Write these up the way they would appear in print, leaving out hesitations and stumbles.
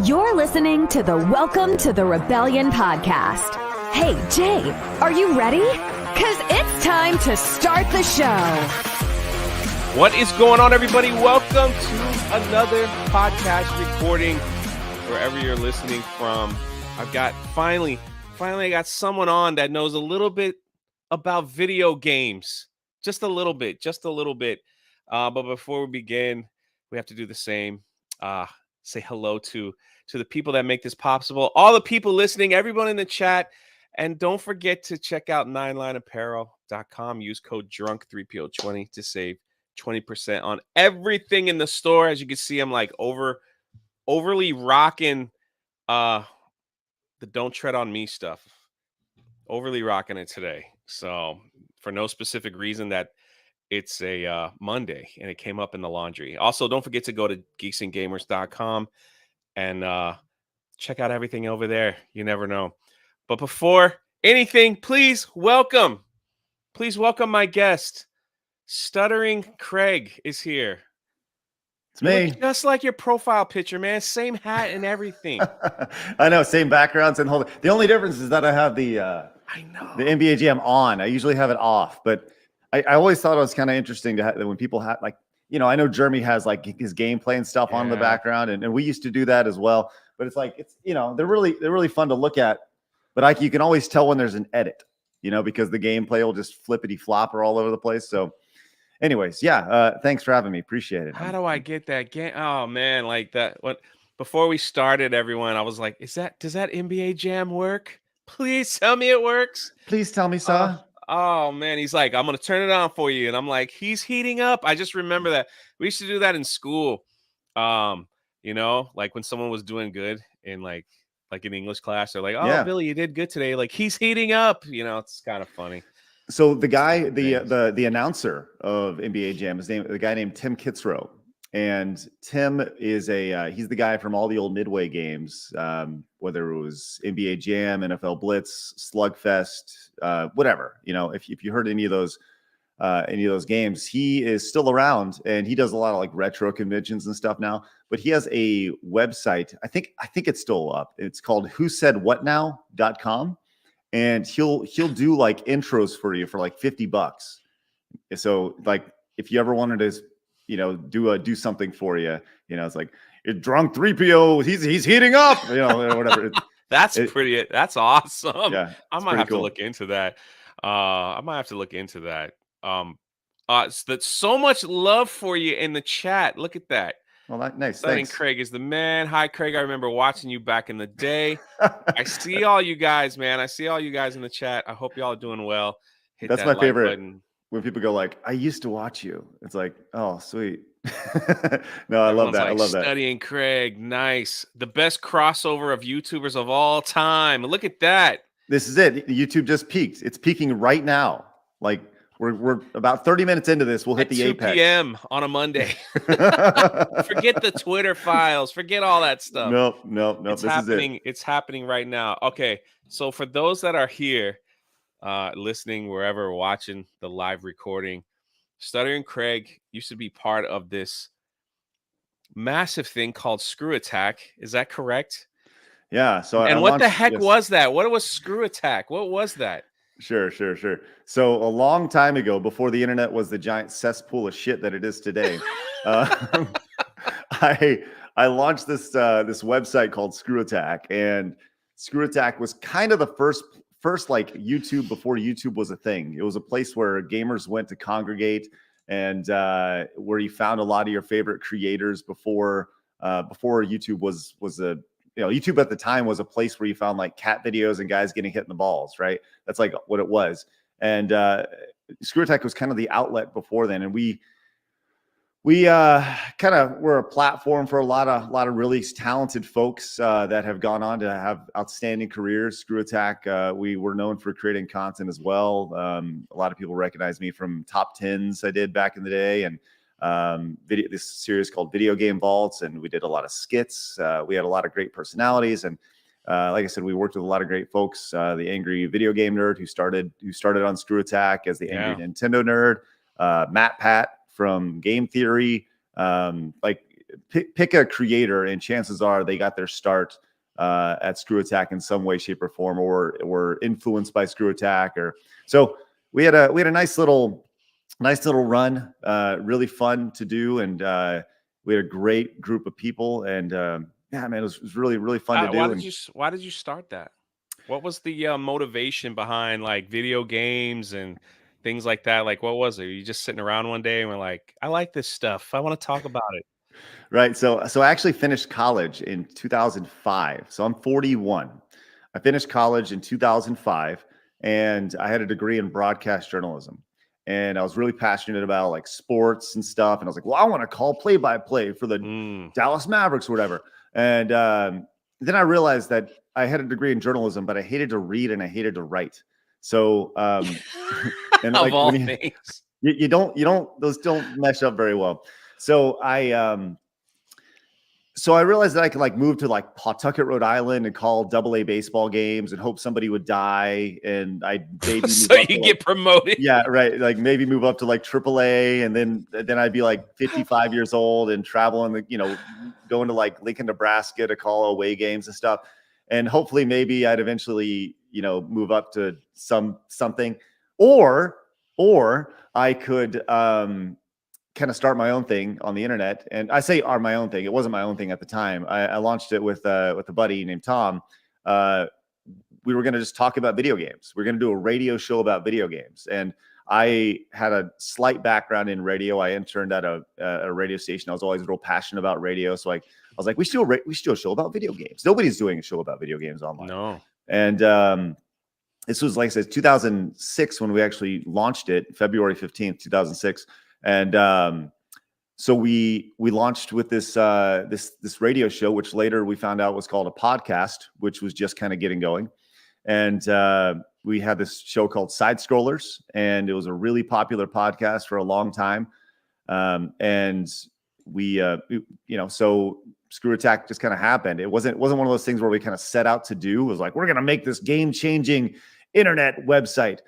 You're listening to the Welcome to the Rebellion podcast. Hey, Jay, are you ready? Because it's time to start the show. What is going on, everybody? Welcome to another podcast recording wherever you're listening from. I've got finally I got someone on that knows a little bit about video games. Just a little bit. But before we begin, we have to do the same. Say hello to the people that make this possible, all the people listening, everyone in the chat, and don't forget to check out 9lineapparel.com. Use code DRUNK3PO20 to save 20% on everything in the store. As you can see, I'm like overly rocking the Don't Tread on Me stuff. Overly rocking it today. So for no specific reason that it's a Monday and it came up in the laundry. Also, don't forget to go to geeksandgamers.com and check out everything over there. You never know. But before anything, please welcome my guest. Stuttering Craig is here. It's me. Look just like your profile picture, man. Same hat and everything. I know, same backgrounds and whole. The only difference is that I have the NBA Jam on. I usually have it off, but I always thought it was kind of interesting to have when people have like, you know, I know Jeremy has like his gameplay and stuff on in the background, and we used to do that as well. But it's like they're really fun to look at. But you can always tell when there's an edit, because the gameplay will just flippity flopper all over the place. So, anyways, thanks for having me. Appreciate it. How do I get that game? Oh man, like that. Before we started, everyone, I was like, does that NBA Jam work? Please tell me it works. Please tell me so. Oh man, he's like, I'm gonna turn it on for you, and I'm like, he's heating up. I just remember that we used to do that in school. Like when someone was doing good in like in English class, they're like, "Oh, Billy, you did good today." Like he's heating up. It's kind of funny. So the guy, the announcer of NBA Jam, the guy named Tim Kitzrow, and Tim is he's the guy from all the old Midway games, whether it was NBA Jam, NFL Blitz, Slugfest, whatever. If you heard any of those games, he is still around, and he does a lot of like retro conventions and stuff now. But he has a website. I think it's still up. It's called whosaidwhatnow.com. And he'll do like intros for you for like $50. So like if you ever wanted to do something for you, it's like you're drunk 3PO. He's heating up, whatever. That's awesome. Yeah, I might have to look into that. That's so much love for you in the chat. Look at that. Well, nice. Stuttering Thanks. Craig is the man. Hi, Craig. I remember watching you back in the day. I see all you guys, man. I see all you guys in the chat. I hope y'all are doing well. That's my favorite button. When people go like, I used to watch you. It's like, oh, sweet. No, I love that. I love that. Stuttering Craig. Nice. The best crossover of YouTubers of all time. Look at that. This is it. YouTube just peaked. It's peaking right now. Like, we're about 30 minutes into this. We'll hit the apex. 2 p.m. on a Monday. Forget the Twitter files. Forget all that stuff. Nope. It's happening. It's happening right now. Okay. So for those that are here, listening, wherever, watching the live recording, Stuttering Craig used to be part of this massive thing called Screw Attack. Is that correct? Yeah. So what the heck was that? What was Screw Attack? What was that? Sure. So a long time ago, before the internet was the giant cesspool of shit that it is today, I launched this website called Screw Attack, and Screw Attack was kind of the first like YouTube before YouTube was a thing. It was a place where gamers went to congregate, and where you found a lot of your favorite creators before YouTube was a YouTube at the time was a place where you found like cat videos and guys getting hit in the balls, right? That's like what it was. And Screw Attack was kind of the outlet before then. And we kind of were a platform for a lot of really talented folks that have gone on to have outstanding careers. Screw Attack, we were known for creating content as well. A lot of people recognize me from top 10s I did back in the day, and this series called Video Game Vaults, and we did a lot of skits. We had a lot of great personalities, and like I said, we worked with a lot of great folks. The angry video game nerd who started on Screw Attack as the angry Nintendo nerd, Matt Pat from Game Theory, like pick a creator, and chances are they got their start at Screw Attack in some way, shape, or form, or were influenced by Screw Attack. Or so we had a nice little run, really fun to do, and we had a great group of people, and yeah, man, it was really, really fun to do. Why did you start that? What was the motivation behind like video games and things like that? Like, what was it? You just sitting around one day and were like, I like this stuff. I want to talk about it. Right. So I actually finished college in 2005. So I'm 41. I finished college in 2005, and I had a degree in broadcast journalism. And I was really passionate about like sports and stuff. And I was like, well, I want to call play-by-play for the Dallas Mavericks or whatever. And then I realized that I had a degree in journalism, but I hated to read and I hated to write. So and Of like all when things. you don't those don't mesh up very well. So I realized that I could like move to like Pawtucket, Rhode Island, and call AA baseball games and hope somebody would die, and I'd maybe So you get promoted. Yeah, right. Like maybe move up to like AAA, and then I'd be like 55 years old and traveling, going to like Lincoln, Nebraska to call away games and stuff. And hopefully maybe I'd eventually, move up to something, or I could kind of start my own thing on the internet. And I say my own thing. It wasn't my own thing at the time. I launched it with a buddy named Tom. We were going to just talk about video games. We're going to do a radio show about video games. And I had a slight background in radio. I interned at a radio station. I was always real passionate about radio. So I was like, we should do a show about video games. Nobody's doing a show about video games online. No. And this was, like I said, 2006 when we actually launched it, February 15th, 2006. And so we launched with this radio show, which later we found out was called a podcast, which was just kind of getting going. And we had this show called Side Scrollers, and it was a really popular podcast for a long time. And we so Screw Attack just kind of happened. It wasn't one of those things where we kind of set out to do. It was like, we're going to make this game-changing internet website.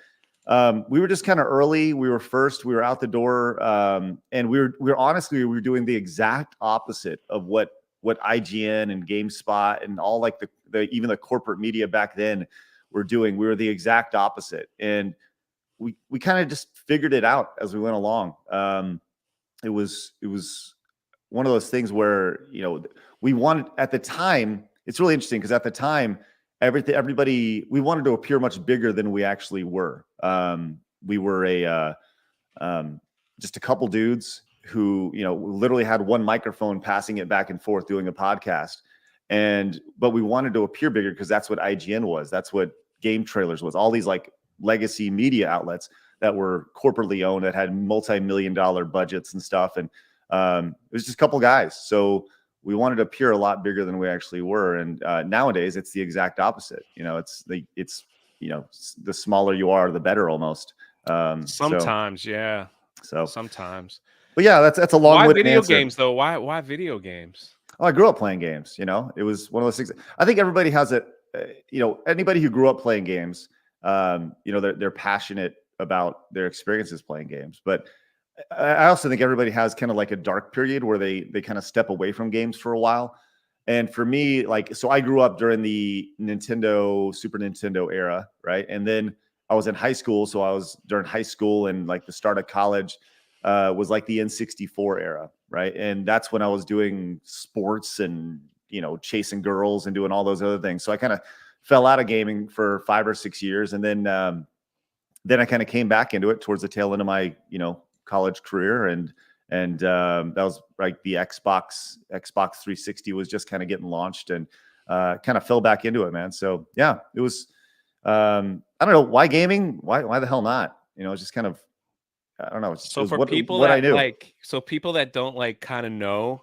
We were just kind of early. We were first. We were out the door, and we were doing the exact opposite of what IGN and GameSpot and all like even the corporate media back then were doing. We were the exact opposite, and we kind of just figured it out as we went along. It was one of those things where we wanted at the time. It's really interesting because at the time, everybody, we wanted to appear much bigger than we actually were. We were just a couple dudes who, literally had one microphone passing it back and forth doing a podcast. But we wanted to appear bigger because that's what IGN was. That's what Game Trailers was. All these like legacy media outlets that were corporately owned that had multi-million-dollar budgets and stuff. And it was just a couple guys. So we wanted to appear a lot bigger than we actually were. And nowadays it's the exact opposite. It's the smaller you are, the better almost. Sometimes, yeah. So sometimes. But yeah, that's a long Why way. Video games though? Why video games? Oh, I grew up playing games. It was one of those things. I think everybody has it. Anybody who grew up playing games, they're passionate about their experiences playing games. But I also think everybody has kind of like a dark period where they kind of step away from games for a while. And for me, so I grew up during the Super Nintendo era, right? And then I was in high school. So I was during high school, and like the start of college was like the N64 era, right? And that's when I was doing sports and, chasing girls and doing all those other things. So I kind of fell out of gaming for 5 or 6 years. And then I kind of came back into it towards the tail end of my, college career. And that was like the Xbox 360 was just kind of getting launched, and kind of fell back into it, man. So yeah, it was, I don't know why gaming, why the hell not? It's just kind of, I don't know. So for people that I knew, people that don't like kind of know,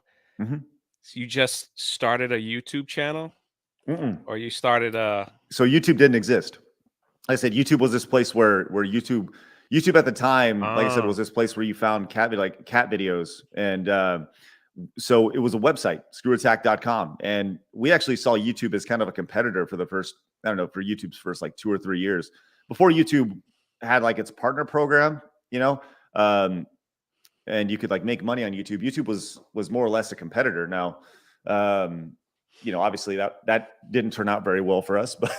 you just started a YouTube channel, or you started So YouTube didn't exist. Like I said, YouTube was this place where YouTube at the time, like I said, was this place where you found cat videos. And so it was a website, screwattack.com. And we actually saw YouTube as kind of a competitor for for YouTube's first like 2 or 3 years before YouTube had like its partner program. and you could like make money on YouTube. YouTube was more or less a competitor. Now, obviously that didn't turn out very well for us, but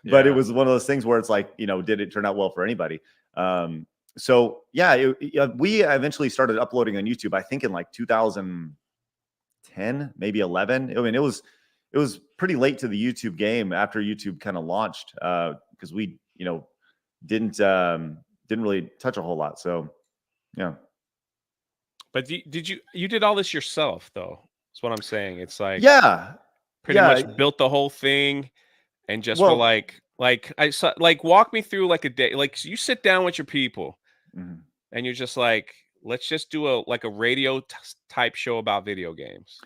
but it was one of those things where it's like, did it turn out well for anybody? So yeah, we eventually started uploading on YouTube, I think in like 2010, maybe 11. I mean, it was pretty late to the YouTube game after YouTube kind of launched, because we, didn't really touch a whole lot. So yeah. But you did all this yourself though? That's what I'm saying. It's like, yeah, pretty much built the whole thing, and just for like I saw, like, walk me through like a day. Like, you sit down with your people, and you're just like, let's just do a radio type show about video games.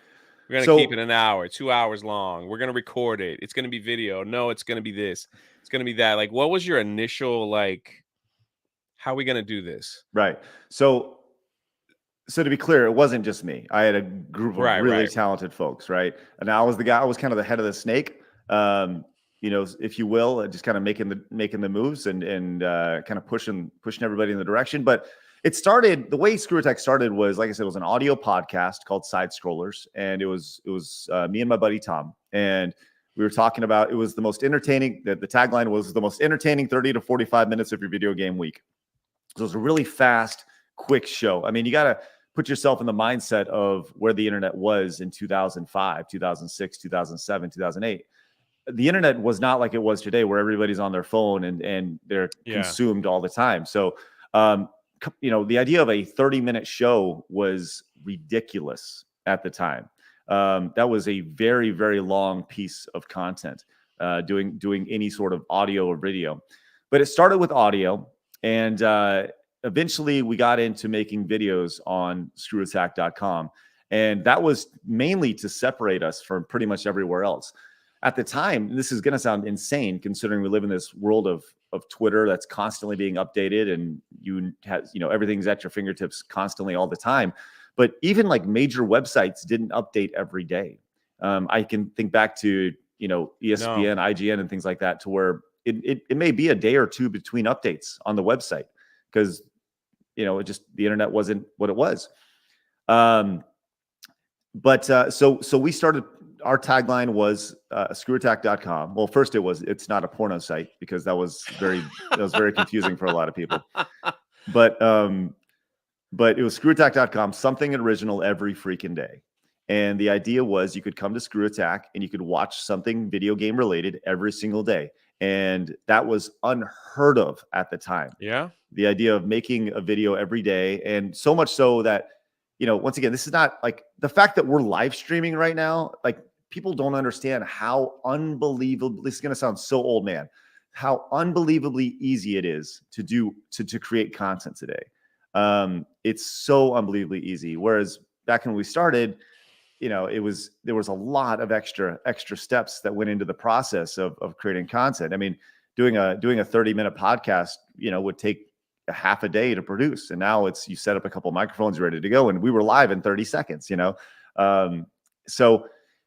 We're gonna keep it an hour, 2 hours long. We're gonna record it. It's gonna be video. No, it's gonna be this. It's gonna be that. Like, what was your initial like? How are we gonna do this? Right. So to be clear, it wasn't just me. I had a group of really talented folks, right? And I was kind of the head of the snake, if you will, just kind of making the moves and kind of pushing everybody in the direction. But it started, the way Screw Attack started was, like I said, it was an audio podcast called Side Scrollers, and it was me and my buddy Tom, and we were talking about, it was the most entertaining. The tagline was the most entertaining 30 to 45 minutes of your video game week. So it was a really fast, quick show. I mean, you got to put yourself in the mindset of where the internet was in 2005, 2006, 2007, 2008. The internet was not like it was today, where everybody's on their phone and they're consumed all the time. So, the idea of a 30-minute show was ridiculous at the time. That was a very, very long piece of content, doing any sort of audio or video. But it started with audio, and eventually we got into making videos on screwattack.com. And that was mainly to separate us from pretty much everywhere else. At the time, this is going to sound insane considering we live in this world of Twitter that's constantly being updated, and everything's at your fingertips constantly all the time. But even like major websites didn't update every day. I can think back to, ESPN, IGN, and things like that, to where it may be a day or two between updates on the website, because, the internet wasn't what it was. So we started, our tagline was screwattack.com. Well, first it's not a porno site, because that was very confusing for a lot of people. But it was screwattack.com, something original every freaking day. And the idea was you could come to Screw Attack and you could watch something video game related every single day. And that was unheard of at the time. Yeah. The idea of making a video every day. And so much so that, once again, this is not like the fact that we're live streaming right now. Like, people don't understand how unbelievable, this is going to sound so old, man, how unbelievably easy it is to create content today. It's so unbelievably easy. Whereas back when we started, there was a lot of extra steps that went into the process of creating content. I mean, doing a 30-minute podcast, would take a half a day to produce. And now it's, you set up a couple of microphones, you're ready to go. And we were live in 30 seconds, so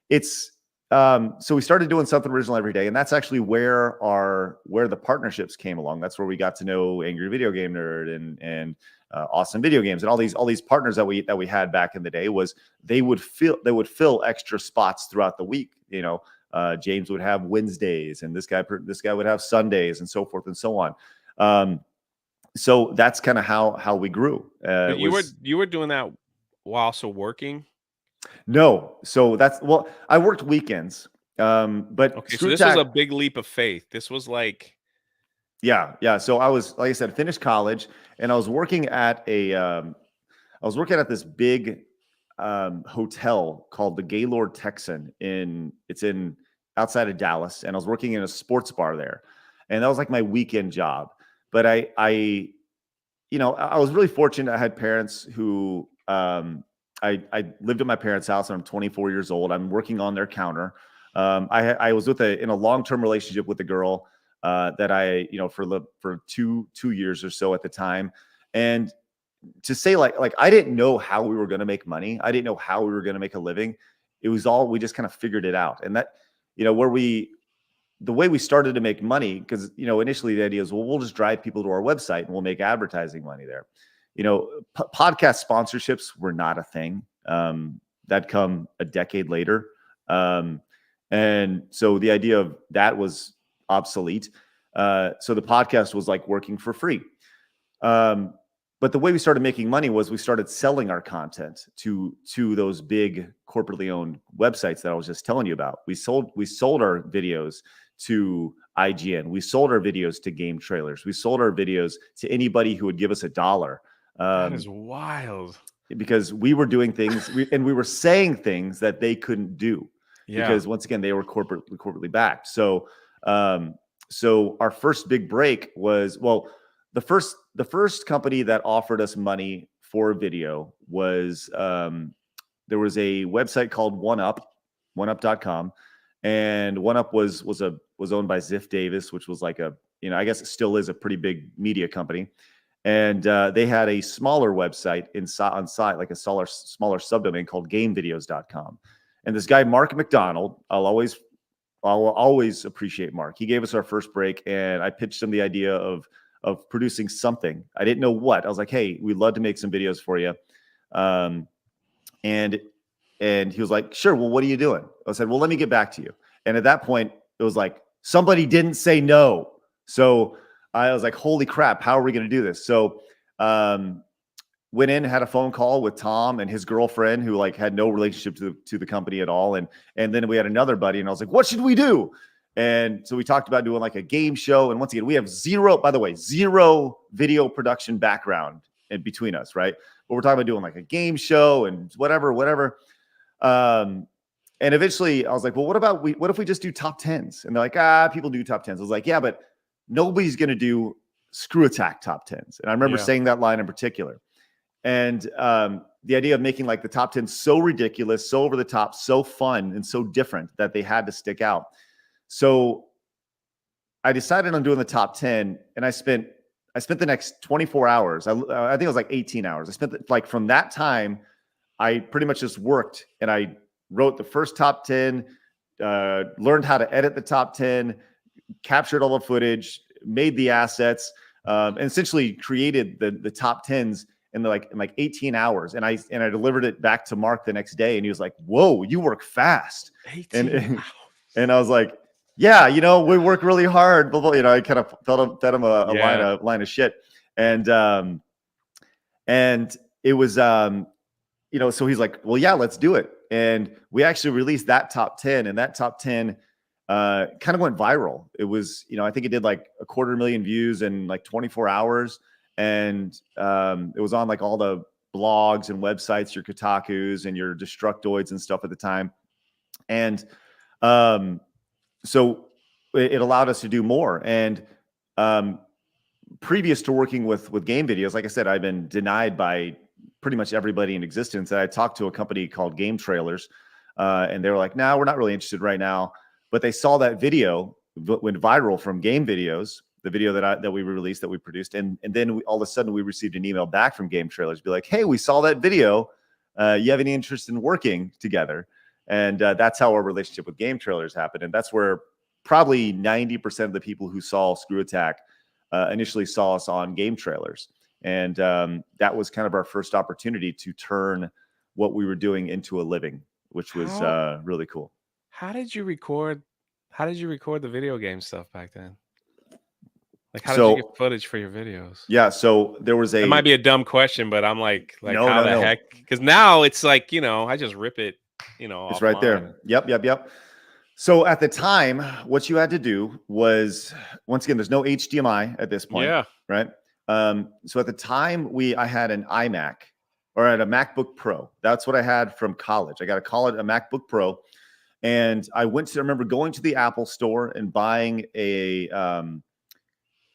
it's, so we started doing something original every day. And that's actually where the partnerships came along. That's where we got to know Angry Video Game Nerd and Awesome Video Games, and all these partners that we had back in the day. Was they would fill extra spots throughout the week. James would have Wednesdays, and this guy would have Sundays, and so forth and so on. So that's kind of how we grew. You were doing that while also working? No. So I worked weekends. But okay, so this was a big leap of faith. This was like, yeah. So I was, like I said, finished college, and I was working at this big hotel called the Gaylord Texan it's outside of Dallas. And I was working in a sports bar there, and that was like my weekend job. But I was really fortunate. I had parents who, I lived at my parents' house, and I'm 24 years old. I'm working on their counter. I was in a long-term relationship with a girl that I, for two years or so at the time. And to say like I didn't know how we were going to make money. I didn't know how we were going to make a living. It was all, we just kind of figured it out. And that, the way we started to make money, because, initially the idea is, well, we'll just drive people to our website and we'll make advertising money there. podcast sponsorships were not a thing. That come a decade later. And so the idea of that was obsolete. So the podcast was like working for free. But the way we started making money was we started selling our content to those big corporately owned websites that I was just telling you about. We sold our videos to IGN. We sold our videos to Game Trailers. We sold our videos to anybody who would give us $1. That is wild. Because we were doing things and we were saying things that they couldn't do. Yeah. Because once again, they were corporately backed. So our first big break was, the first company that offered us money for video was, there was a website called oneup.com, and OneUp was owned by Ziff Davis, which was like I guess it still is a pretty big media company. And they had a smaller website on site, like a smaller subdomain called gamevideos.com. And this guy, Mark McDonald, I'll always appreciate Mark. He gave us our first break, and I pitched him the idea of producing something. I didn't know what. I was like, hey, we'd love to make some videos for you. And he was like, sure. Well, what are you doing? I said, well, let me get back to you. And at that point, it was like, somebody didn't say no. So I was like, holy crap, how are we going to do this? So went in, had a phone call with Tom and his girlfriend, who like had no relationship to the company at all. And then we had another buddy, and I was like, what should we do? And so we talked about doing like a game show. And once again, we have zero video production background in between us, right? But we're talking about doing like a game show and whatever. And eventually I was like, well, what if we just do top 10s? And they're like, people do top 10s. I was like, yeah, but nobody's going to do Screw Attack top 10s. And I remember saying that line in particular. And the idea of making like the top 10 so ridiculous, so over the top, so fun, and so different that they had to stick out. So I decided on doing the top 10, and I spent the next 24 hours. I think it was like 18 hours. I spent like from that time, I pretty much just worked, and I wrote the first top 10, learned how to edit the top 10, captured all the footage, made the assets, and essentially created the top 10s in like 18 hours. And I delivered it back to Mark the next day, and he was like, whoa, you work fast. 18 hours. And I was like, yeah, we work really hard. I kind of fed him a line of shit. And it was, so he's like, well, yeah, let's do it. And we actually released that top 10, and that top 10 kind of went viral. It was, I think it did like 250,000 views in like 24 hours. And it was on like all the blogs and websites, your Kotakus and your Destructoids and stuff at the time. And so it allowed us to do more. And previous to working with game videos, like I said, I've been denied by pretty much everybody in existence. And I talked to a company called Game Trailers, and they were like, no, we're not really interested right now. But they saw that video went viral from Game Videos, the video that we released, that we produced. And then all of a sudden we received an email back from Game Trailers, be like, hey, we saw that video. You have any interest in working together? And that's how our relationship with Game Trailers happened. And that's where probably 90% of the people who saw Screw Attack initially saw us on Game Trailers. And that was kind of our first opportunity to turn what we were doing into a living, which was really cool. How did you record the video game stuff back then? Like, how did you get footage for your videos? Yeah, so there was It might be a dumb question, but I'm like no, how the heck? Because now it's like, I just rip it, it's right there. Yep. So at the time, what you had to do was, once again, there's no HDMI at this point. Yeah. Right. So at the time, I had an iMac, or I had a MacBook Pro. That's what I had from college. I got a MacBook Pro. And I remember going to the Apple store and buying it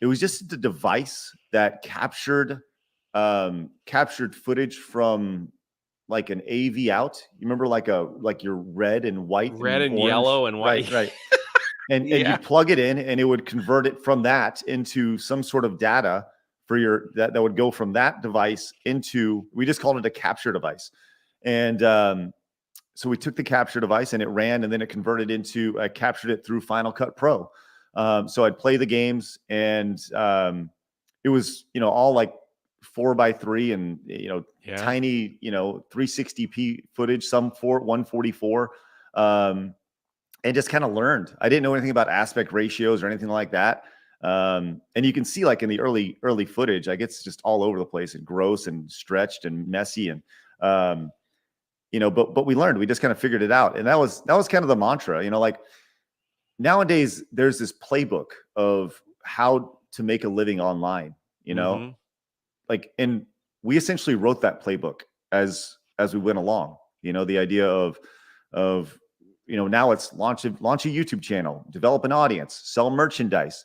was just a device that captured footage from like an AV out. You remember like your red and white, and yellow and white. Right. And you plug it in, and it would convert it from that into some sort of data for that would go from that device into, we just called it a capture device. And so we took the capture device, and it ran, and then it converted into, I captured it through Final Cut Pro. So I'd play the games, and it was, all like 4x3 and, tiny, 360p footage, some 144. And just kind of learned. I didn't know anything about aspect ratios or anything like that. And you can see like in the early footage, like it's just all over the place and gross and stretched and messy. And, but we learned, we just kind of figured it out. And that was kind of the mantra, like nowadays there's this playbook of how to make a living online, like, and we essentially wrote that playbook as we went along, the idea of, now it's launch a YouTube channel, develop an audience, sell merchandise,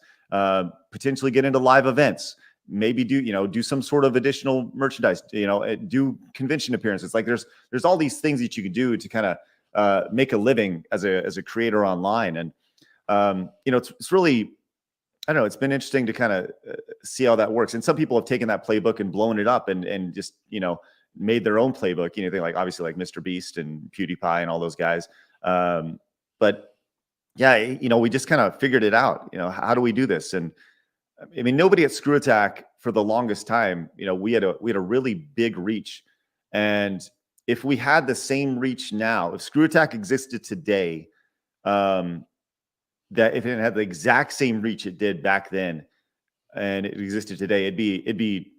potentially get into live events, maybe do some sort of additional merchandise, do convention appearances. Like there's all these things that you can do to kind of make a living as a creator online. And, it's really, I don't know, it's been interesting to kind of see how that works. And some people have taken that playbook and blown it up and just, made their own playbook, they like, obviously like Mr. Beast and PewDiePie and all those guys. But yeah, we just kind of figured it out, how do we do this? And I mean, nobody at Screw Attack for the longest time, we had a really big reach. And if we had the same reach now, if Screw Attack existed today, that if it had the exact same reach it did back then, and it existed today, it'd be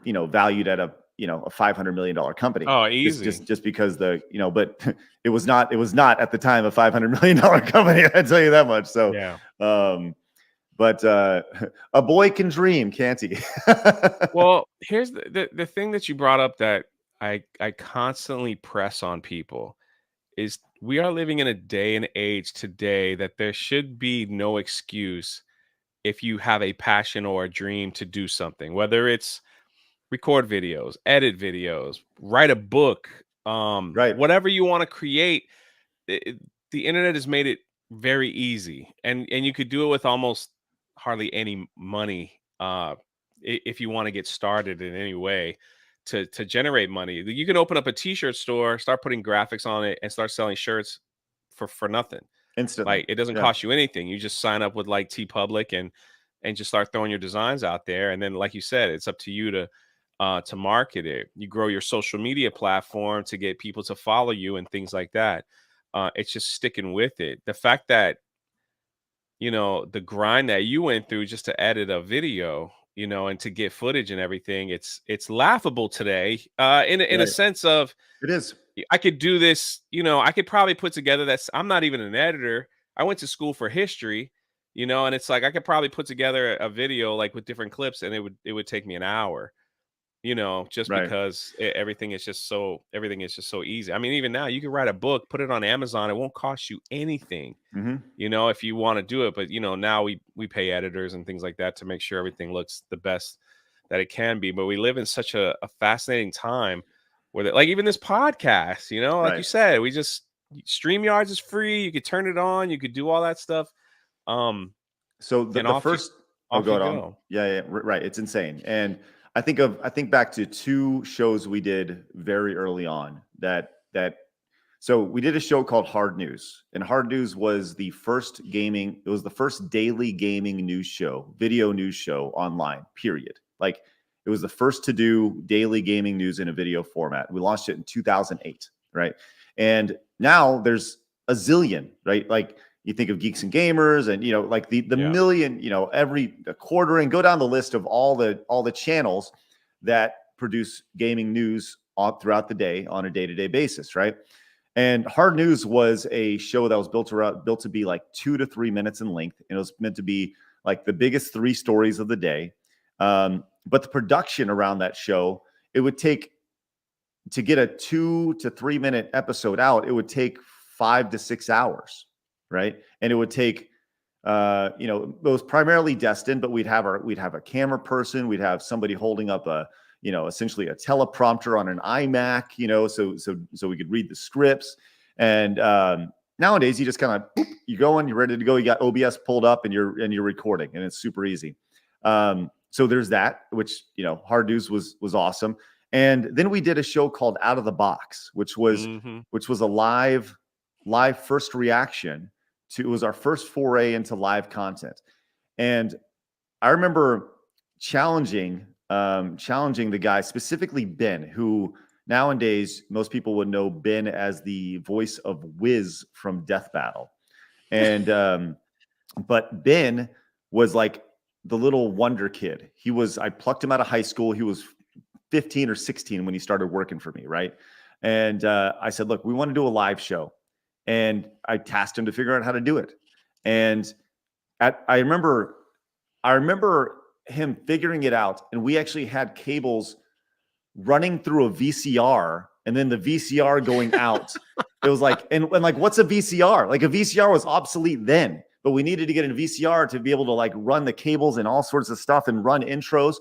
valued at a $500 million company. Oh, easy. Just because but it was not at the time a $500 million company. I tell you that much. So, yeah. But a boy can dream, can't he? Well, here's the thing that you brought up that I constantly press on people is we are living in a day and age today that there should be no excuse if you have a passion or a dream to do something, whether it's record videos, edit videos, write a book, right, whatever you want to create. The internet has made it very easy, and you could do it with almost hardly any money if you want to get started in any way to generate money. You can open up a t-shirt store, start putting graphics on it, and start selling shirts for nothing instantly. Like it doesn't cost you anything. You just sign up with like TeePublic and just start throwing your designs out there, and then like you said, it's up to you to market it. You grow your social media platform to get people to follow you and things like that. It's just sticking with it. The fact that the grind that you went through just to edit a video, and to get footage and everything, it's laughable today. In a sense of it is. I could do this. I could probably put together I'm not even an editor. I went to school for history, and it's like I could probably put together a video like with different clips, and it would take me an hour. Just right. Because everything is just so easy. I mean, even now you can write a book, put it on Amazon. It won't cost you anything, if you want to do it. But, now we pay editors and things like that to make sure everything looks the best that it can be. But we live in such a fascinating time where like even this podcast, like you said, we just StreamYards is free. You could turn it on. You could do all that stuff. So the first, go. Yeah, right. It's insane. And I think back to two shows we did very early on so we did a show called Hard News, and Hard News was the first daily gaming news show, video news show online, period. Like it was the first to do daily gaming news in a video format. We launched it in 2008. Right. And now there's a zillion, right? Like you think of Geeks and Gamers and, like the million, every quarter, and go down the list of all the channels that produce gaming news throughout the day on a day-to-day basis. Right. And Hard News was a show that was built to be like 2 to 3 minutes in length. And it was meant to be like the biggest 3 stories of the day. But the production around that show, it would take, to get a 2 to 3 minute episode out, it would take 5 to 6 hours. Right. And it would take, it was primarily destined, but we'd have a camera person. We'd have somebody holding up essentially a teleprompter on an iMac, so we could read the scripts. And nowadays you just kind of, you go in, you're ready to go. You got OBS pulled up and you're recording, and it's super easy. So there's that, which, Hard News was awesome. And then we did a show called Out of the Box, which was a live first reaction to, it was our first foray into live content. And I remember challenging challenging the guy, specifically Ben, who nowadays most people would know Ben as the voice of Wiz from Death Battle. And but Ben was like the little wonder kid. I plucked him out of high school. He was 15 or 16 when he started working for me, right? And I said, look, we want to do a live show. And I tasked him to figure out how to do it. And I remember him figuring it out. And we actually had cables running through a VCR and then the VCR going out. It was like, and like, what's a VCR? Like a VCR was obsolete then, but we needed to get a VCR to be able to like run the cables and all sorts of stuff and run intros.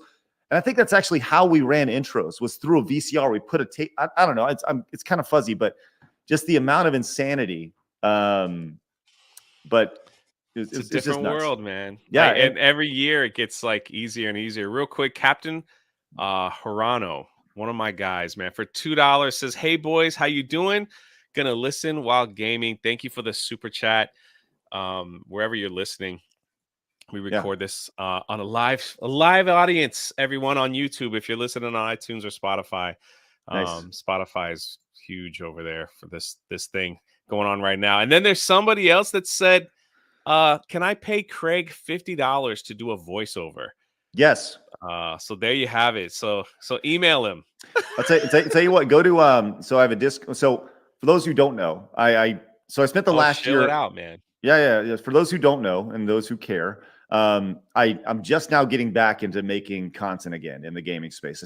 And I think that's actually how we ran intros, was through a VCR. We put a tape. I don't know. It's kind of fuzzy, but just the amount of insanity. But it's a different world, man. Yeah. Like, and every year it gets like easier and easier. Real quick, Captain Hirano, one of my guys, man, for $2 says, "Hey boys, how you doing? Gonna listen while gaming. Thank you for the super chat. Wherever you're listening, we record this on a live audience. Everyone on YouTube, if you're listening on iTunes or Spotify, Nice. Spotify is huge over there for this thing going on right now. And then there's somebody else that said, can I pay Craig $50 to do a voiceover? Yes. So there you have it. So email him. I'll tell you what, go to, so I have a disc. So for those who don't know, I spent the last year it out, man. Yeah. For those who don't know and those who care, I'm just now getting back into making content again in the gaming space.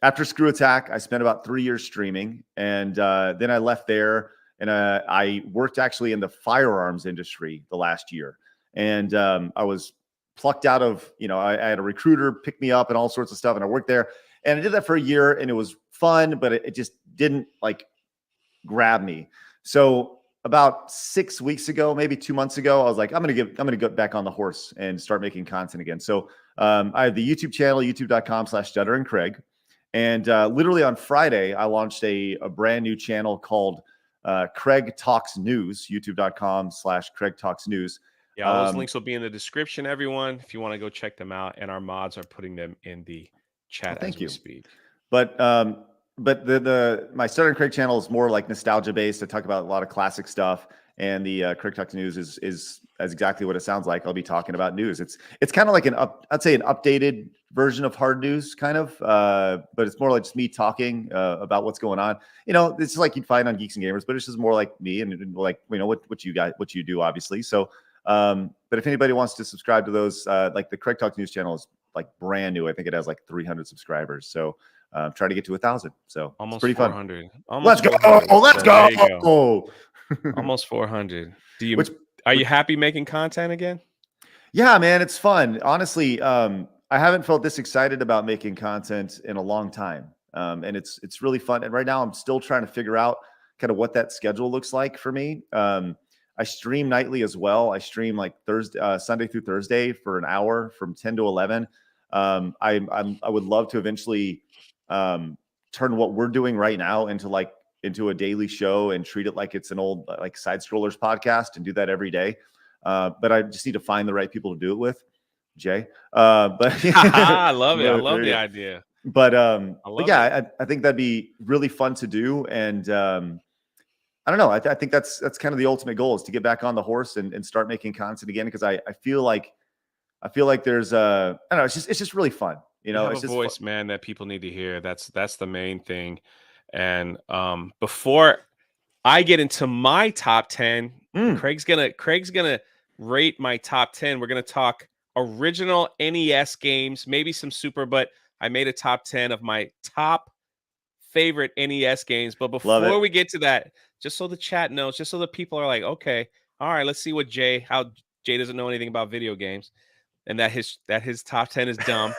After Screw Attack, I spent about 3 years streaming, and then I left there, and I worked actually in the firearms industry the last year. And I was plucked out of, I had a recruiter pick me up and all sorts of stuff, and I worked there, and I did that for a year, and it was fun, but it just didn't like grab me. So about 6 weeks ago, maybe 2 months ago, I was like, I'm going to get back on the horse and start making content again. So I have the YouTube channel, youtube.com/Stuttering Craig. And literally on Friday, I launched a brand new channel called Craig Talks News, youtube.com/Craig Talks News. Yeah, all those links will be in the description, everyone, if you want to go check them out. And our mods are putting them in the chat as we speak. But my Stuttering Craig channel is more like nostalgia based. I talk about a lot of classic stuff, and the Craig Talks News is exactly what it sounds like. I'll be talking about news. It's kind of like I'd say an updated version of hard news, kind of, but it's more like just me talking about what's going on. It's like you'd find on Geeks and Gamers, but it's just more like me and like what you do, obviously. So, but if anybody wants to subscribe to those, like the Craig Talks News channel is like brand new. I think it has like 300 subscribers. So. Try to get to 1,000. So almost it's pretty 400. Fun. Let's go. Let's go. Almost 400. Are you happy making content again? Yeah, man, it's fun. Honestly, I haven't felt this excited about making content in a long time. And it's really fun. And right now I'm still trying to figure out kind of what that schedule looks like for me. I stream nightly as well. I stream like Sunday through Thursday for an hour from 10 to 11. I would love to eventually turn what we're doing right now into a daily show and treat it like it's an old like side scrollers podcast and do that every day. But I just need to find the right people to do it with, Jay. But I love it. I love the idea. But yeah, I think that'd be really fun to do. And I don't know. I think that's kind of the ultimate goal, is to get back on the horse and start making content again, because I feel like there's I don't know. It's just really fun. It's a voice, man, that people need to hear. That's the main thing. And before I get into my top 10, Craig's gonna rate my top 10. We're gonna talk original NES games, maybe some Super, but I made a top 10 of my top favorite NES games. But before we get to that, just so the chat knows, just so the people are like, okay, all right, let's see how Jay doesn't know anything about video games, and that his top 10 is dumb.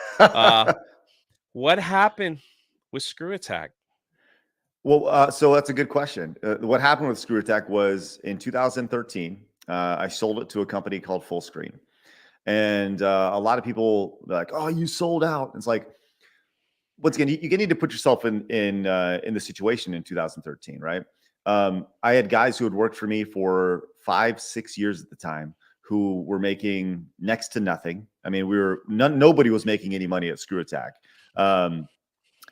What happened with Screw Attack? Well, so that's a good question. What happened with Screw Attack was in 2013, I sold it to a company called Fullscreen. And a lot of people are like, oh, you sold out. It's like, once again, you need to put yourself in the situation in 2013, right? I had guys who had worked for me for 5-6 years at the time, who were making next to nothing. I mean, nobody was making any money at Screw Attack.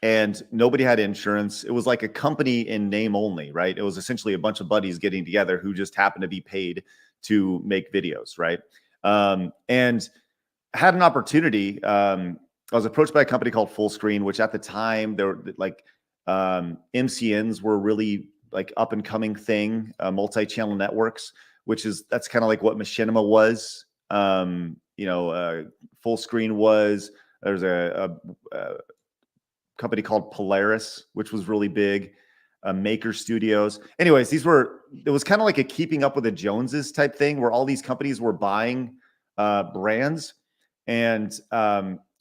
And nobody had insurance. It was like a company in name only, right? It was essentially a bunch of buddies getting together who just happened to be paid to make videos, right? And had an opportunity. I was approached by a company called Fullscreen, which at the time there were like MCNs were really like up and coming thing, multi-channel networks, that's kind of like what Machinima was. Fullscreen was. There's a company called Polaris, which was really big. Maker Studios. Anyways, it was kind of like a keeping up with the Joneses type thing where all these companies were buying brands. And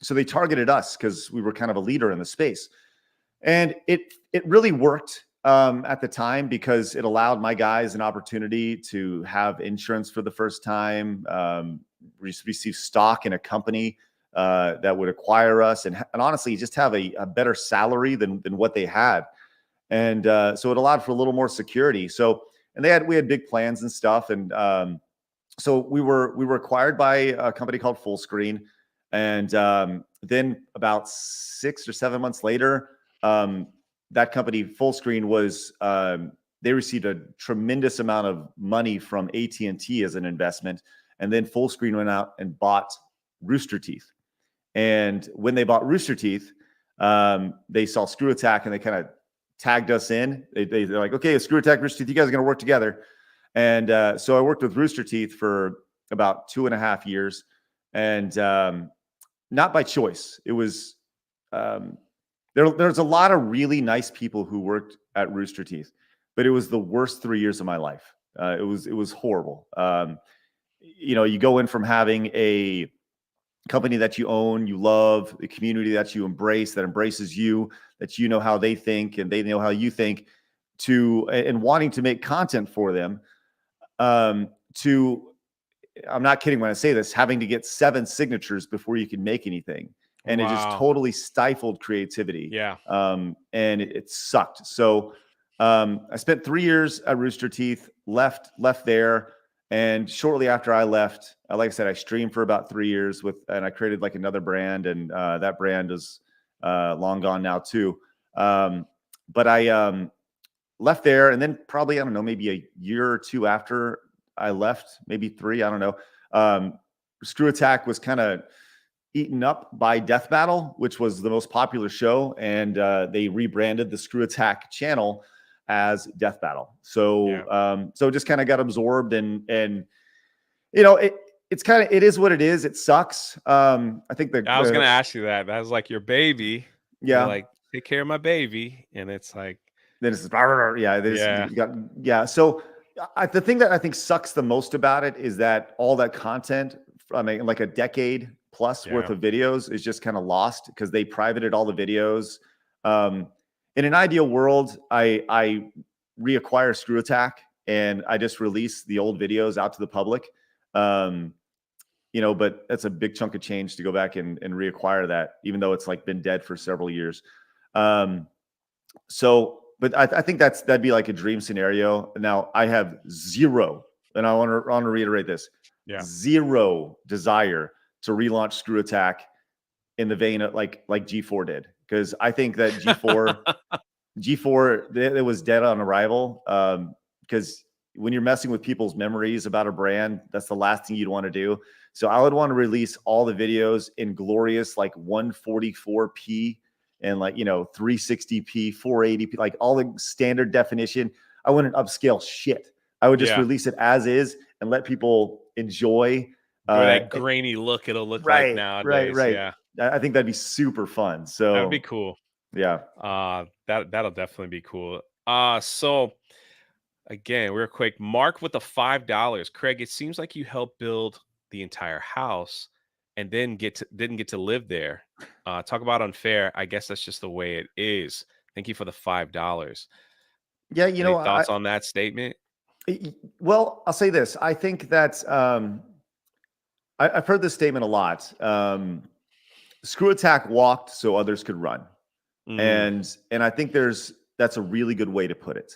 so they targeted us because we were kind of a leader in the space. And it really worked at the time because it allowed my guys an opportunity to have insurance for the first time, receive stock in a company that would acquire us, and honestly, just have a better salary than what they had. And so it allowed for a little more security. So, and we had big plans and stuff. And so we were acquired by a company called Fullscreen. And then about 6 or 7 months later, that company Fullscreen they received a tremendous amount of money from AT&T as an investment. And then Fullscreen went out and bought Rooster Teeth. And when they bought Rooster Teeth, they saw Screw Attack and they kind of tagged us in. They're like, okay, Screw Attack, Rooster Teeth, you guys are going to work together. And so I worked with Rooster Teeth for about 2.5 years, and not by choice. It was there's a lot of really nice people who worked at Rooster Teeth, but it was the worst 3 years of my life. It was horrible. You go in from having a company that you own, you love, the community that you embrace, that embraces you, that you know how they think and they know how you think, and wanting to make content for them, to, I'm not kidding when I say this, having to get 7 signatures before you can make anything. And It just totally stifled creativity. Yeah. And it sucked. So I spent 3 years at Rooster Teeth, left there. And shortly after I left, like I said, I streamed for about 3 years and I created like another brand, and that brand is long gone now too. But I left there, and then probably, I don't know, maybe a year or two after I left, maybe 3, I don't know. Screw Attack was kind of eaten up by Death Battle, which was the most popular show, and they rebranded the Screw Attack channel as Death Battle. So so it just kind of got absorbed, and it's kind of, it is what it is. It sucks. I think I was gonna ask you that. That was like your baby. Yeah. You're like, take care of my baby. And it's like, then it's So the thing that I think sucks the most about it is that all that content, I mean, like a decade plus worth of videos, is just kind of lost because they privated all the videos. In an ideal world, I reacquire Screw Attack and I just release the old videos out to the public. But that's a big chunk of change to go back and reacquire that, even though it's like been dead for several years. But I think that'd be like a dream scenario. Now I have zero, and I want to reiterate this, zero desire to relaunch Screw Attack in the vein of like G4 did. Because I think that G4, it was dead on arrival. Because when you're messing with people's memories about a brand, that's the last thing you'd want to do. So I would want to release all the videos in glorious like 144p and 360p, 480p, like all the standard definition. I wouldn't upscale shit. I would just release it as is and let people enjoy that grainy look it'll look like nowadays. Right. Yeah. I think that'd be super fun. So that'd be cool. Yeah. That'll definitely be cool. So again, real quick, Mark with the $5. Craig, it seems like you helped build the entire house and then didn't get to live there. Talk about unfair. I guess that's just the way it is. Thank you for the $5. Yeah, Any thoughts on that statement? Well, I'll say this. I think that I've heard this statement a lot. Screw Attack walked so others could run. And I think that's a really good way to put it.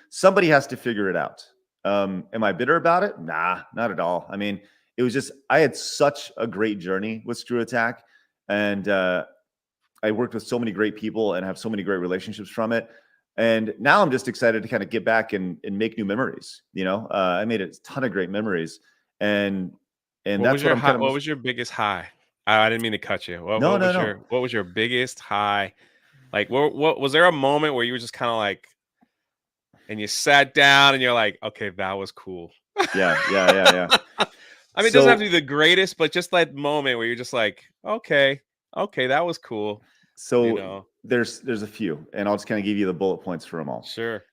Somebody has to figure it out. Am I bitter about it? Nah, not at all. I mean, it was just, I had such a great journey with Screw Attack, and I worked with so many great people and have so many great relationships from it. And now I'm just excited to kind of get back and make new memories. I made a ton of great memories, and What that's was what your I'm kind of. what was your biggest high? I didn't mean to cut you. No, no, no. What was your biggest high? Like, what was there a moment where you were just kind of like, and you sat down and you're like, okay, that was cool. Yeah. I mean, it doesn't have to be the greatest, but just that moment where you're just like, okay, that was cool. So there's a few, and I'll just kind of give you the bullet points for them all. Sure.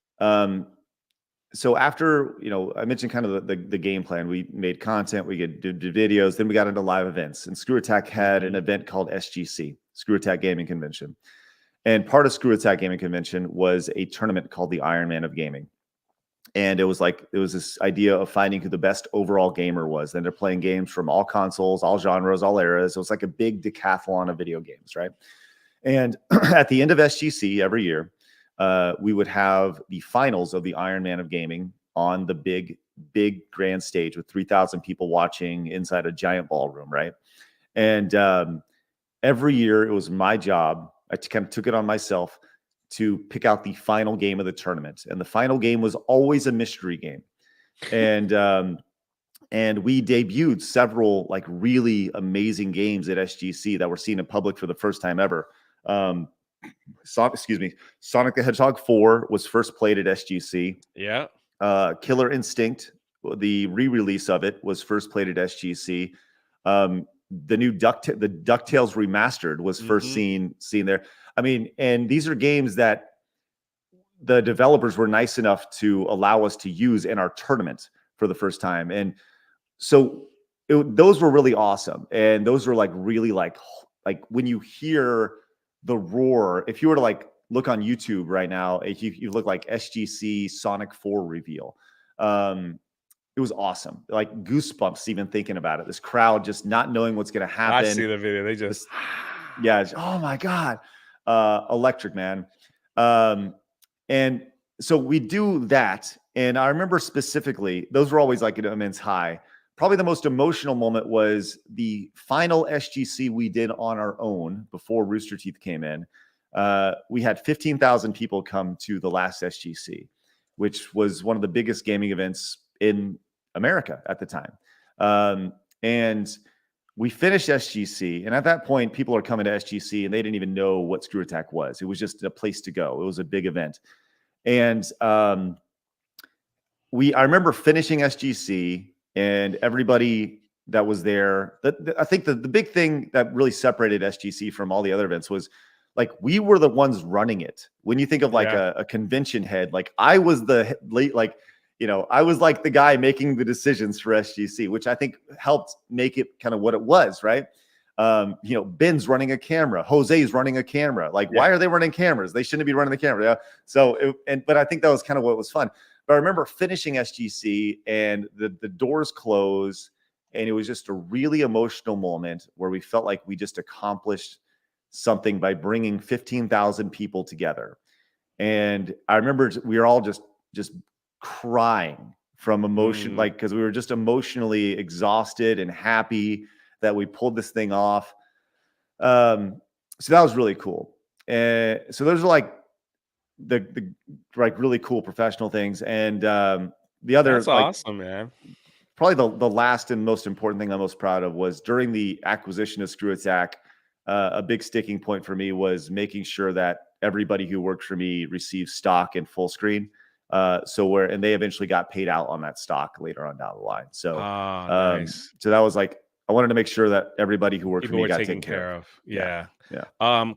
So after, I mentioned kind of the game plan, we made content, we did videos, then we got into live events, and Screw Attack had an event called SGC, Screw Attack Gaming Convention. And part of Screw Attack Gaming Convention was a tournament called the Iron Man of Gaming. And it was this idea of finding who the best overall gamer was. Then they're playing games from all consoles, all genres, all eras. It was like a big decathlon of video games, right? And at the end of SGC every year, we would have the finals of the Iron Man of Gaming on the big grand stage with 3,000 people watching inside a giant ballroom, right? And every year it was my job. I kind of took it on myself to pick out the final game of the tournament. And the final game was always a mystery game. And we debuted several like really amazing games at SGC that were seen in public for the first time ever. Sonic the Hedgehog 4 was first played at SGC. Yeah. Killer Instinct, the re-release of it, was first played at SGC. The new DuckTales remastered was first seen there. I mean, and these are games that the developers were nice enough to allow us to use in our tournament for the first time. And so those were really awesome. And those were like really like when you hear the roar, if you were to like look on YouTube right now, if you look like SGC Sonic 4 reveal, it was awesome. Like goosebumps even thinking about it. This crowd just not knowing what's going to happen. I see the video. They just, oh my God. Electric, man. And so we do that. And I remember specifically, those were always like an immense high. Probably the most emotional moment was the final SGC we did on our own before Rooster Teeth came in. We had 15,000 people come to the last SGC, which was one of the biggest gaming events in America at the time. And we finished SGC. And at that point, people are coming to SGC and they didn't even know what Screw Attack was. It was just a place to go. It was a big event. And I remember finishing SGC, and everybody that was there, I think the big thing that really separated SGC from all the other events was like we were the ones running it. When you think of like a convention head, like I was I was like the guy making the decisions for SGC, which I think helped make it kind of what it was, right? Ben's running a camera, Jose's running a camera. Like, why are they running cameras? They shouldn't be running the camera. Yeah. So, but I think that was kind of what was fun. But I remember finishing SGC and the doors closed, and it was just a really emotional moment where we felt like we just accomplished something by bringing 15,000 people together. And I remember we were all just crying from emotion, like, because we were just emotionally exhausted and happy that we pulled this thing off. So that was really cool. So those are like the like really cool professional things. And the other, that's awesome, man. Probably the last and most important thing I'm most proud of was during the acquisition of Screw Attack. A big sticking point for me was making sure that everybody who worked for me received stock in full screen. And they eventually got paid out on that stock later on down the line. So, nice. So that was like, I wanted to make sure that everybody who worked for me got taken care of. Yeah.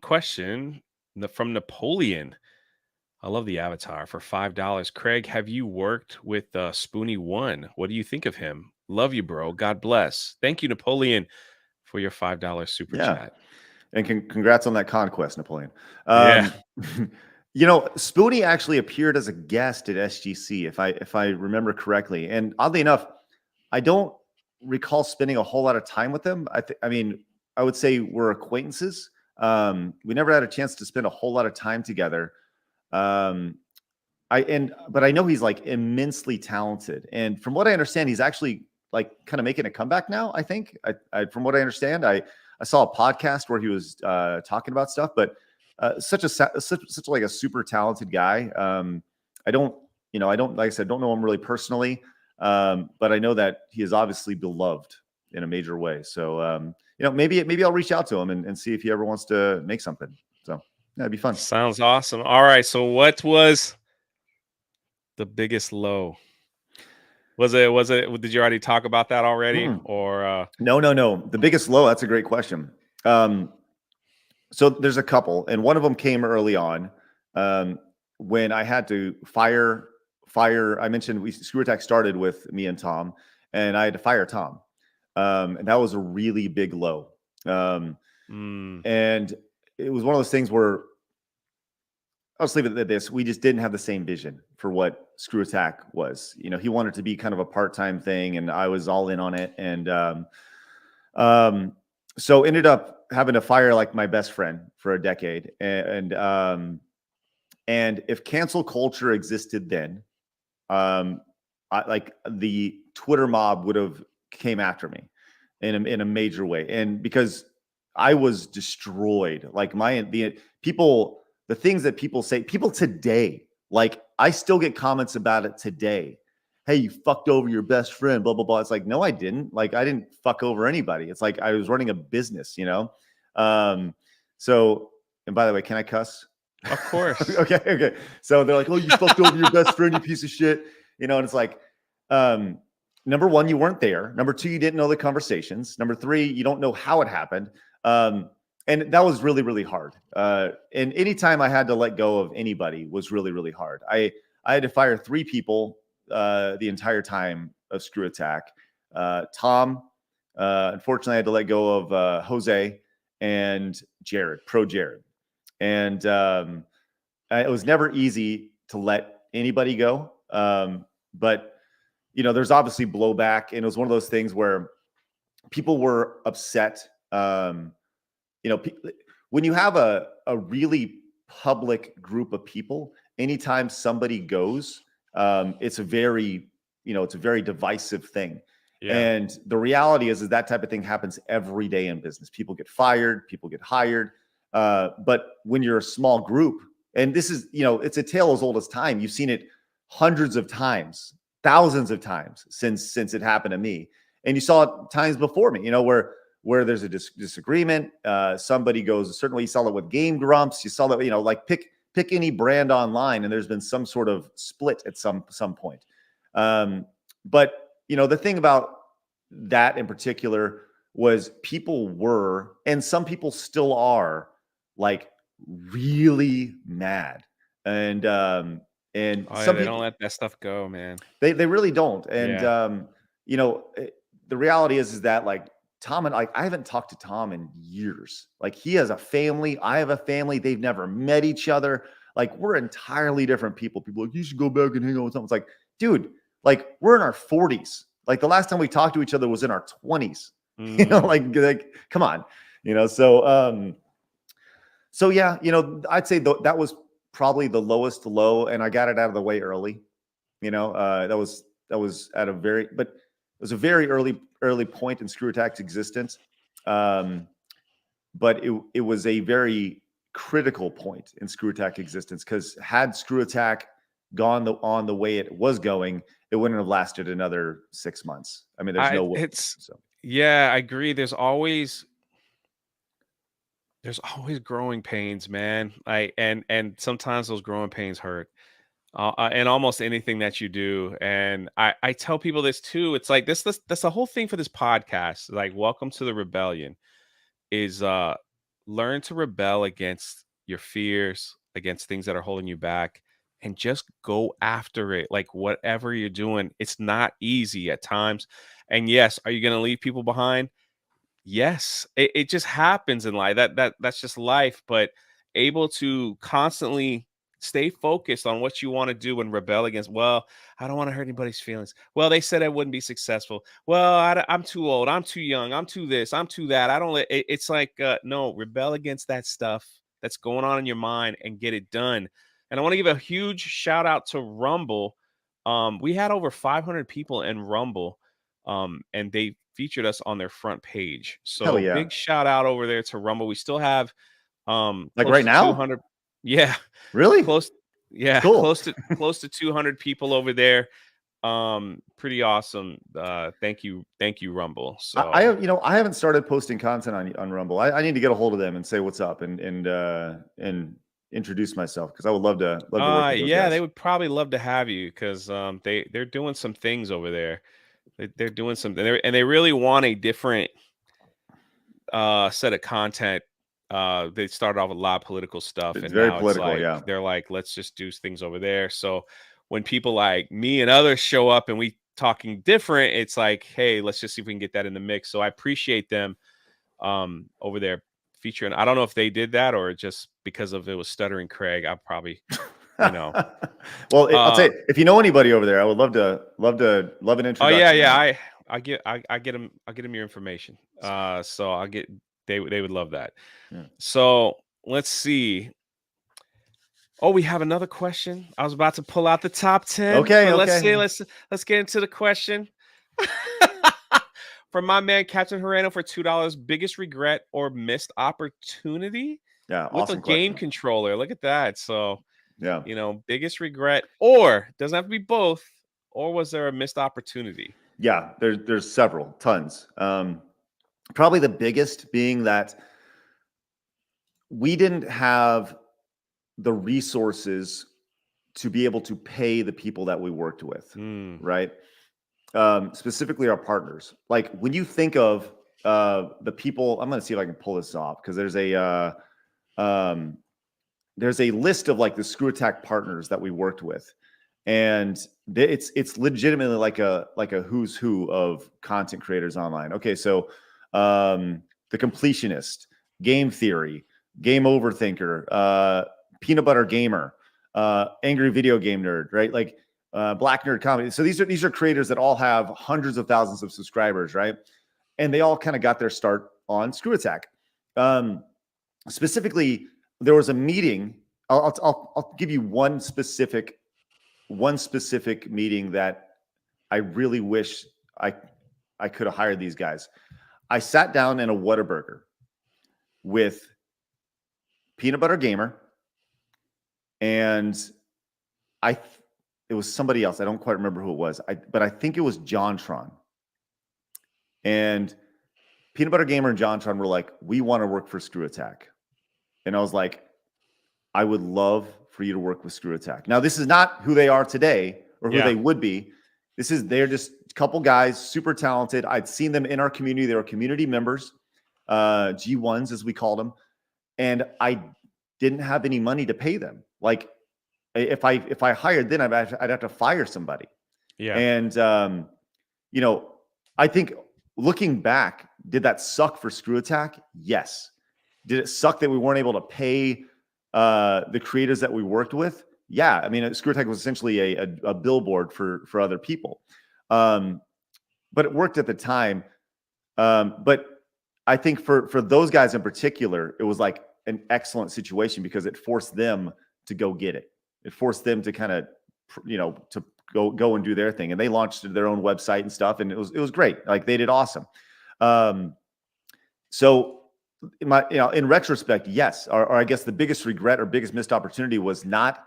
Question from Napoleon. I love the avatar for $5. Craig, have you worked with Spoonie One? What do you think of him? Love you, bro. God bless. Thank you, Napoleon, for your $5 super chat. And congrats on that conquest, Napoleon. Spoonie actually appeared as a guest at SGC, if I remember correctly. And oddly enough, I don't recall spending a whole lot of time with him. I would say we're acquaintances. We never had a chance to spend a whole lot of time together. I but I know he's like immensely talented. And from what I understand, he's actually like kind of making a comeback now. I think from what I understand, I saw a podcast where he was talking about stuff, but such like a super talented guy. I don't, like I said, don't know him really personally. But I know that he is obviously beloved in a major way. So, maybe I'll reach out to him and see if he ever wants to make something. So that'd be fun. Sounds awesome. All right. So what was the biggest low? Was it, did you already talk about that already? Or No. The biggest low, that's a great question. So there's a couple, and one of them came early on, when I had to fire. I mentioned Screw Attack started with me and Tom, and I had to fire Tom. And that was a really big low. And it was one of those things where I'll just leave it at this. We just didn't have the same vision for what Screw Attack was. He wanted to be kind of a part-time thing, and I was all in on it. And so ended up having to fire like my best friend for a decade. And if cancel culture existed then, like the Twitter mob would have came after me in a major way. And because I was destroyed, like the things that people say, people today, like I still get comments about it today. Hey, you fucked over your best friend, blah, blah, blah. It's like, no, I didn't. Like, I didn't fuck over anybody. It's like I was running a business, So, and by the way, can I cuss? Of course. Okay. So they're like, oh, you fucked over your best friend, you piece of shit. And it's like, number one, you weren't there. Number two, you didn't know the conversations. Number three, you don't know how it happened. And that was really, really hard. And anytime I had to let go of anybody was really, really hard. I had to fire 3 people the entire time of Screw Attack. Tom, unfortunately, I had to let go of Jose and Jared. And it was never easy to let anybody go. But, there's obviously blowback. And it was one of those things where people were upset. When you have a really public group of people, anytime somebody goes, it's a very divisive thing. Yeah. And the reality is that type of thing happens every day in business. People get fired, people get hired. But when you're a small group, and this is, it's a tale as old as time. You've seen it hundreds of times, thousands of times since it happened to me. And you saw it times before me, where there's a disagreement, somebody goes a certain way. You saw it with Game Grumps. You saw that, like pick any brand online, and there's been some sort of split at some point. But the thing about that in particular was people were, and some people still are, like really mad, and some they people don't let that stuff go, man. They really don't, and the reality is that like Tom and I haven't talked to Tom in years. Like he has a family, I have a family. They've never met each other. Like we're entirely different people. People are like, you should go back and hang out with Tom. It's like, dude, like we're in our 40s. Like the last time we talked to each other was in our 20s. Like come on, so yeah, I'd say that was probably the lowest low, and I got it out of the way early. That was at a very, but it was a very early point in Screw Attack's existence. But it was a very critical point in Screw Attack existence, because had Screw Attack gone on the way it was going, it wouldn't have lasted another 6 months. I mean, there's no way. Yeah, I agree. There's always growing pains, man. And sometimes those growing pains hurt. And almost anything that you do. And I tell people this too. It's like that's the whole thing for this podcast. Like, welcome to the rebellion is learn to rebel against your fears, against things that are holding you back, and just go after it. Like whatever you're doing, it's not easy at times. And yes, are you going to leave people behind? Yes, it just happens in life. That's just life. But able to constantly stay focused on what you want to do and rebel against. Well, I don't want to hurt anybody's feelings. Well, they said I wouldn't be successful. Well, I'm too old. I'm too young. I'm too this. I'm too that. I don't. It's like no, rebel against that stuff that's going on in your mind and get it done. And I want to give a huge shout out to Rumble. We had over 500 people in Rumble, and they featured us on their front page. Hell So yeah. big shout out over there to Rumble. We still have Like close right to now? 200. Yeah. Really? Close. Yeah. Cool. Close to 200 people over there. Pretty awesome. Thank you, Rumble. So I haven't started posting content on Rumble. I need to get a hold of them and say what's up and introduce myself, because I would love to work with those guys. They would probably love to have you, because they're doing some things over there. They're doing something, and they really want a different set of content. They started off with a lot of political stuff, It's and very now political, it's like yeah. they're like, let's just do things over there. So when people like me and others show up and we talking different, it's like, hey, let's just see if we can get that in the mix. So I appreciate them over there featuring. I don't know if they did that or just because of it was Stuttering Craig. I probably, Well, I'll tell you, if you know anybody over there, I would love an introduction. Oh yeah. I get them your information. So they would love that. Yeah. So let's see. Oh, we have another question. I was about to pull out the top 10. Okay. Let's see. Let's get into the question. From my man Captain Herrero for $2. Biggest regret or missed opportunity? Yeah, with awesome a game question. controller. Look at that. So yeah, biggest regret, or doesn't have to be both, or was there a missed opportunity? Yeah, there's several, tons. Probably the biggest being that we didn't have the resources to be able to pay the people that we worked with, right? Specifically our partners. Like when you think of the people, I'm going to see if I can pull this off, because there's a list of like the Screw Attack partners that we worked with, and it's legitimately like a who's who of content creators online. Okay, so the Completionist, Game Theory, Game Overthinker, Peanut Butter Gamer, Angry Video Game Nerd, right? Like Black Nerd Comedy. So these are creators that all have hundreds of thousands of subscribers, right? And they all kind of got their start on Screw Attack. Specifically, there was a meeting. I'll give you one specific meeting that I really wish I could have hired these guys. I sat down in a Whataburger with Peanut Butter Gamer, and it was somebody else. I don't quite remember who it was. But I think it was JonTron. And Peanut Butter Gamer and JonTron were like, we want to work for Screw Attack. And I was like, I would love for you to work with Screw Attack. Now, this is not who they are today or who they would be. They're just a couple guys, super talented. I'd seen them in our community. They were community members, G1s as we called them. And I didn't have any money to pay them. Like if I hired them, I'd have to fire somebody. Yeah. And, I think looking back, did that suck for Screw Attack? Yes. Did it suck that we weren't able to pay the creators that we worked with? Yeah. I mean, Screw Attack was essentially a billboard for other people. But it worked at the time. But I think for those guys in particular, it was like an excellent situation because it forced them to go get it. It forced them to kind of, to go and do their thing. And they launched their own website and stuff. And it was great. Like they did awesome. So in retrospect, yes, or I guess the biggest regret or biggest missed opportunity was not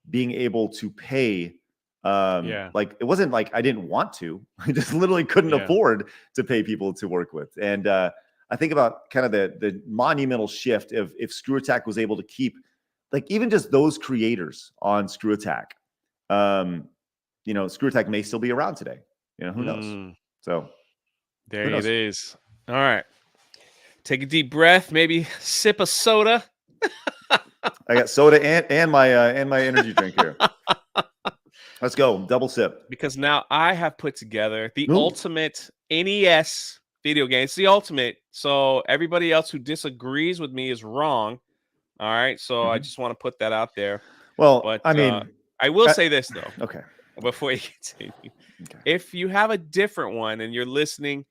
being able to pay. Like it wasn't like I didn't want to, I just literally couldn't afford to pay people to work with. And I think about kind of the monumental shift if Screw Attack was able to keep like even just those creators on Screw Attack. Screw Attack may still be around today. Who knows? So there it is. All right. Take a deep breath, maybe sip a soda. I got soda and my energy drink here. Let's go. Double sip. Because now I have put together the ultimate NES video game. It's the ultimate. So everybody else who disagrees with me is wrong. All right. So I just want to put that out there. Well, but I mean, I will say this though. Okay. Before you continue, if you have a different one and you're listening,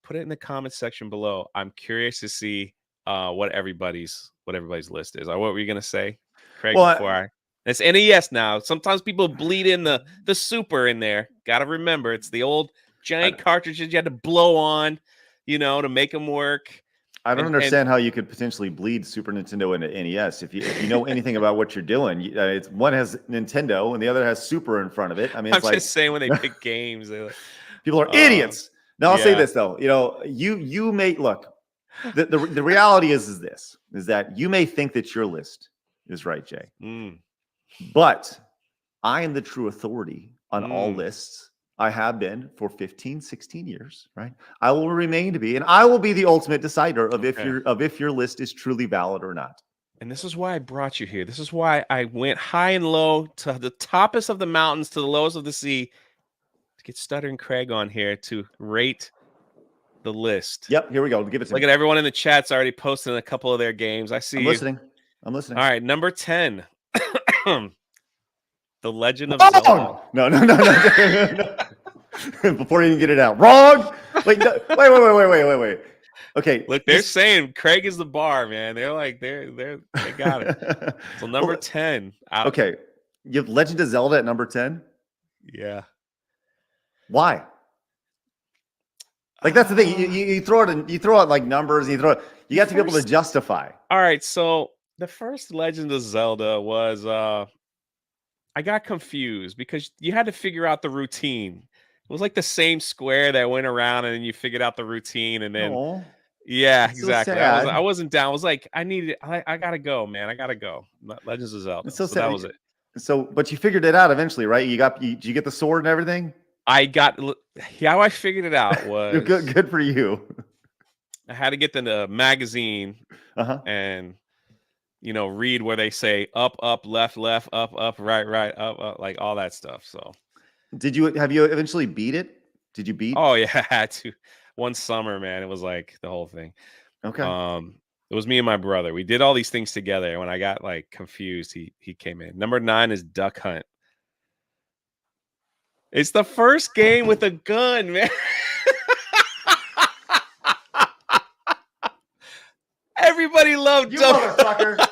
put it in the comment section below. I'm curious to see what everybody's list is. What were you gonna say, Craig? Well, It's NES now. Sometimes people bleed in the Super in there. Got to remember, it's the old giant cartridges you had to blow on, to make them work. I don't understand how you could potentially bleed Super Nintendo into NES if you know anything about what you're doing. It's one has Nintendo and the other has Super in front of it. I mean, it's I'm just saying when they pick games, people are idiots. Now I'll say this though, you may look. The reality is that you may think that your list is right, Jay, but I am the true authority on all lists. I have been for 15, 16 years, right? I will remain to be, and I will be the ultimate decider of if your list is truly valid or not. And this is why I brought you here. This is why I went high and low, to the toppest of the mountains to the lowest of the sea, to get Stuttering Craig on here to rate the list. Yep, here we go. Give it to me. Look at everyone in the chat's already posting a couple of their games. I see. I'm listening. All right, number 10. The Legend of Zelda. No. Before you even get it out. Wrong. Wait. Okay. Look, they're saying Craig is the bar, man. They're like, they got it. So number 10. Okay. You have Legend of Zelda at number 10? Yeah. Why? Like, that's the thing. You throw out like numbers, and you got to be able to justify. All right. So the first Legend of Zelda was I got confused because you had to figure out the routine. It was like the same square that went around, and then you figured out the routine, and then yeah, exactly. So I wasn't down. I was like, I gotta go, man. I gotta go. Legends of Zelda. So that was it. So, but you figured it out eventually, right? Did you get the sword and everything? How I figured it out was good for you. I had to get the magazine and read where they say up, left, up, right, up, like all that stuff. So have you eventually beat it? Did you beat? Oh yeah, I had to. One summer, man, it was like the whole thing. Okay. It was me and my brother. We did all these things together. When I got like confused, he came in. Number 9 is Duck Hunt. It's the first game with a gun, man. Everybody loved Duck Motherfucker.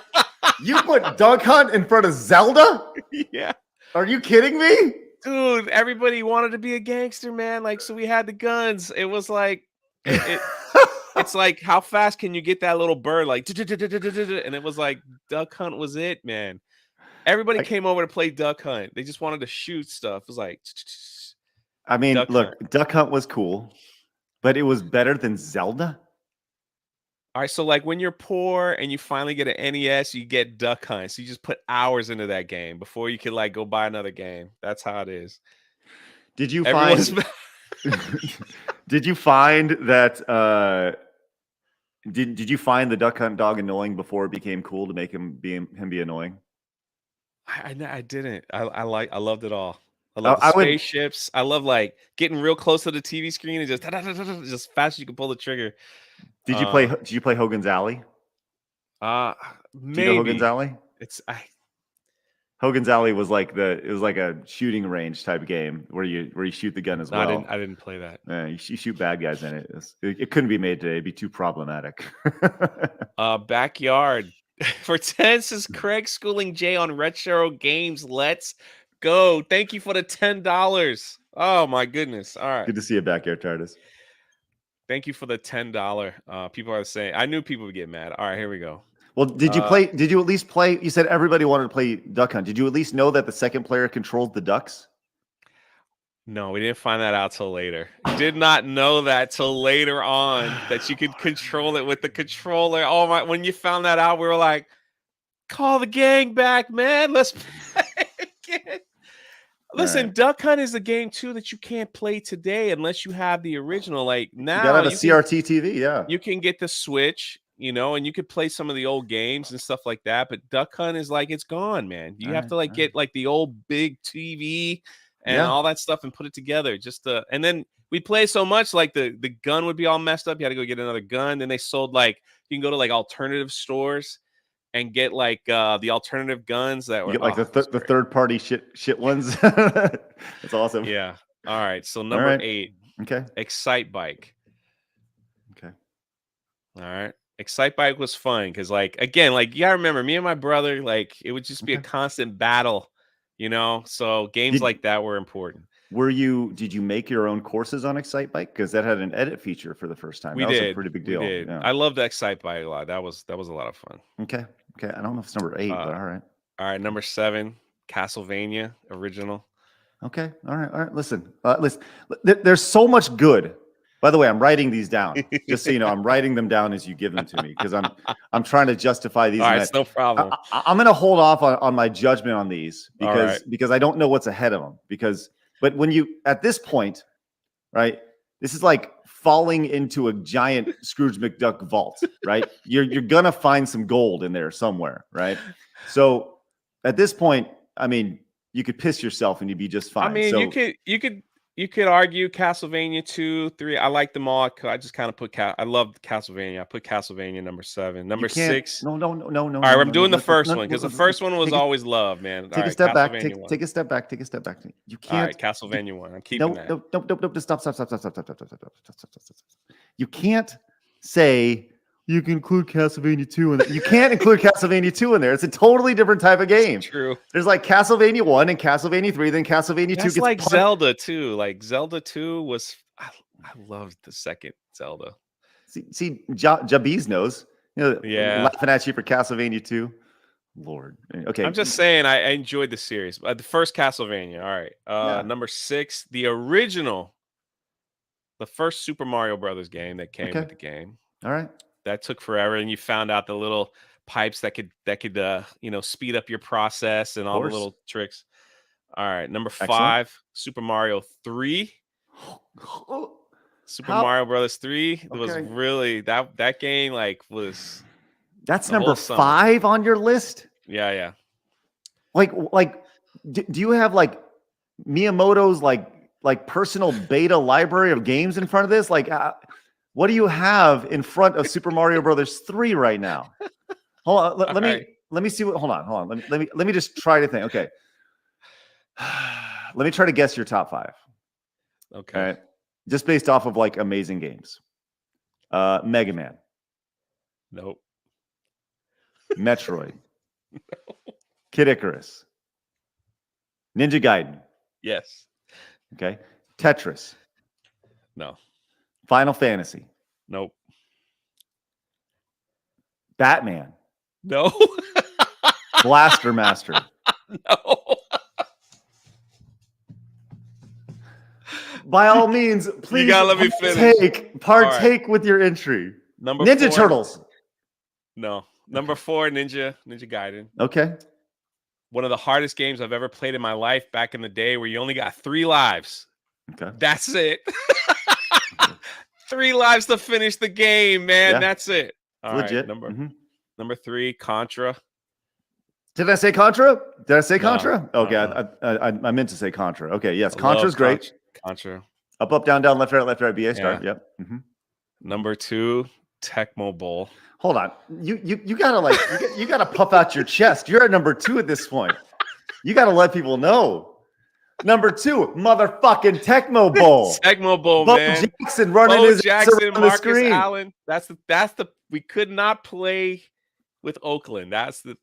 You put Duck Hunt in front of Zelda? Yeah. Are you kidding me? Dude, everybody wanted to be a gangster, man. Like, so we had the guns. It was like, it's like, how fast can you get that little bird? Like, and it was like, Duck Hunt was it, man. Everybody came over to play Duck Hunt. They just wanted to shoot stuff. It was like, I mean, Duck Hunt was cool, but it was better than Zelda. All right, so like when you're poor and you finally get an NES, you get Duck Hunt. So you just put hours into that game before you could like go buy another game. That's how it is. Did you find? Did you find that? Did you find the Duck Hunt dog annoying before it became cool to make him be annoying? I didn't. I loved it all. I love the spaceships. I love like getting real close to the TV screen and just fast as you can pull the trigger. Did you play Hogan's Alley? Maybe. Do you know Hogan's Alley? Hogan's Alley was like a shooting range type game where you shoot the gun as well. I didn't play that. Yeah, you shoot bad guys in it. It couldn't be made today. It'd be too problematic. Backyard. For 10 says Craig schooling Jay on retro games. Let's go. Thank you for the $10. Oh my goodness. All right. Good to see you back here, Tardis. Thank you for the $10. People are saying, I knew people would get mad. All right, here we go. Well, did you at least play? You said everybody wanted to play Duck Hunt. Did you at least know that the second player controlled the ducks? No, we didn't find that out till later. Did not know that till later on, that you could control it with the controller. Oh my! When you found that out, we were like, "Call the gang back, man! Let's play again." Listen, right. Duck Hunt is a game too that you can't play today unless you have the original. Like now, you gotta have a CRT TV. Yeah, you can get the Switch, and you could play some of the old games and stuff like that. But Duck Hunt is like it's gone, man. You have to get like the old big TV. And all that stuff and put it together. And then we play so much, like the gun would be all messed up. You had to go get another gun. Then they sold you can go to like alternative stores and get like the alternative guns that were you get like the third party shit ones. That's awesome. Yeah. All right. So number 8. Okay. Excite Bike. Okay. All right. Excite Bike was fun because, like, again, like, you gotta remember, me and my brother, like, it would just be a Okay. constant battle, So games Did like that were important. did you make your own courses on Excite Bike? Because that had an edit feature for the first time. We That was a did, pretty big we deal. did. Yeah. I loved Excite Bike a lot. That was a lot of fun. Okay. Okay. I don't know if it's number 8, but Uh, all right. all right, number 7, Castlevania original. Okay. All right. All right. Listen. Listen. There's so much good. By the way, I'm writing these down. Just so you know, I'm writing them down as you give them to me because I'm trying to justify these. All right, it's no problem. I'm going to hold off on my judgment on these All right. because I don't know what's ahead of them. But when you at this point, right? This is like falling into a giant Scrooge McDuck vault, right? You're gonna find some gold in there somewhere, right? So at this point, I mean, you could piss yourself and you'd be just fine. I mean, so, you could argue Castlevania 2, 3. I like them all. I just kind of put I loved Castlevania. I put Castlevania number 7. Number 6. No. All right, I'm doing the first one because the first one was always loved, man. Take a step back. Take a step back. Take a step back. You can't. All right, Castlevania 1. I'm keeping that. No. Stop. You can't say you can include Castlevania 2 in there. You can't include Castlevania 2 in there. It's a totally different type of game. It's true. There's like Castlevania 1 and Castlevania 3, then Castlevania 2 That's gets like Zelda too. Like Zelda 2 was I loved the second Zelda. See, Jabez knows. Yeah. Laughing at you for Castlevania 2. Lord. Okay. I'm just saying I enjoyed the series. The first Castlevania. All right. Yeah. Number 6, the original, the first Super Mario Brothers game that came with the game. All right. That took forever, and you found out the little pipes that could speed up your process and all the little tricks. All right, number 5, Super Mario 3. Mario Brothers 3 was really that game was. That's number 5 on your list? Yeah. Like do you have like Miyamoto's like personal beta library of games in front of this? Like what do you have in front of Super Mario Brothers 3 right now? Hold on, let me see what. Hold on. Let me just try to think. Okay, let me try to guess your top 5. Okay, all right. Just based off of like amazing games. Mega Man. Nope. Metroid. No. Kid Icarus. Ninja Gaiden. Yes. Okay. Tetris. No. Final Fantasy. Nope. Batman. No. Blaster Master. No. By all means, please you gotta let me finish. Partake with your entry. Ninja Turtles. No. Number 4, Ninja Gaiden. Okay. One of the hardest games I've ever played in my life back in the day where you only got 3 lives. Okay. That's it. 3 lives to finish the game, man. Yeah. That's it. All legit. Right, number 3, Contra. Did I say Contra? No. Okay, I meant to say Contra. Okay, yes, Contra's great. Contra. Up, down, left, right, BA start. Yeah. Yep. Mm-hmm. Number 2, Tecmo Bowl. Hold on. You gotta you gotta puff out your chest. You're at number 2 at this point. You gotta let people know. Number 2, motherfucking Tecmo Bowl. Tecmo Bowl, Bo man. Jackson running his Jackson, on Marcus the screen. Allen. That's the we could not play with Oakland.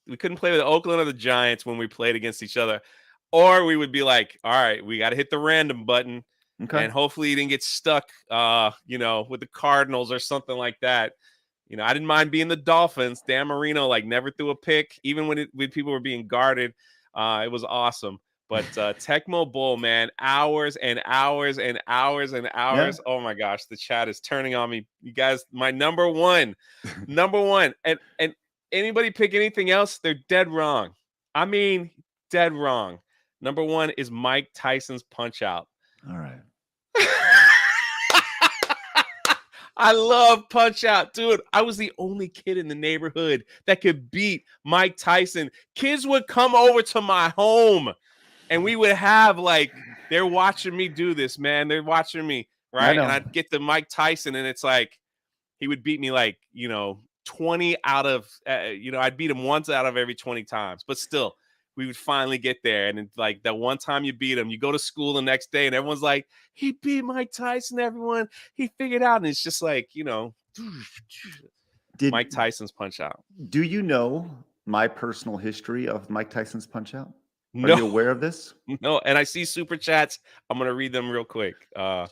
We couldn't play with Oakland or the Giants when we played against each other. Or we would be like, all right, we got to hit the random button. Okay. And hopefully you didn't get stuck with the Cardinals or something like that. I didn't mind being the Dolphins. Dan Marino never threw a pick, even when people were being guarded. It was awesome. But Tecmo Bowl, man, hours and hours and hours and hours. Yeah. Oh my gosh, the chat is turning on me. You guys, my number one. And anybody pick anything else, they're dead wrong. I mean, dead wrong. Number 1 is Mike Tyson's Punch Out. All right. I love Punch Out, dude. I was the only kid in the neighborhood that could beat Mike Tyson. Kids would come over to my home and we would have they're watching me do this, man. They're watching me, right? And I'd get to Mike Tyson and it's he would beat me 20 out of, I'd beat him once out of every 20 times, but still we would finally get there. And it's that one time you beat him, you go to school the next day and everyone's like, he beat Mike Tyson, everyone. He figured out. And it's just Mike Tyson's Punch Out. Do you know my personal history of Mike Tyson's Punch Out? Are No. you aware of this? No, and I see super chats. I'm gonna read them real quick. Well,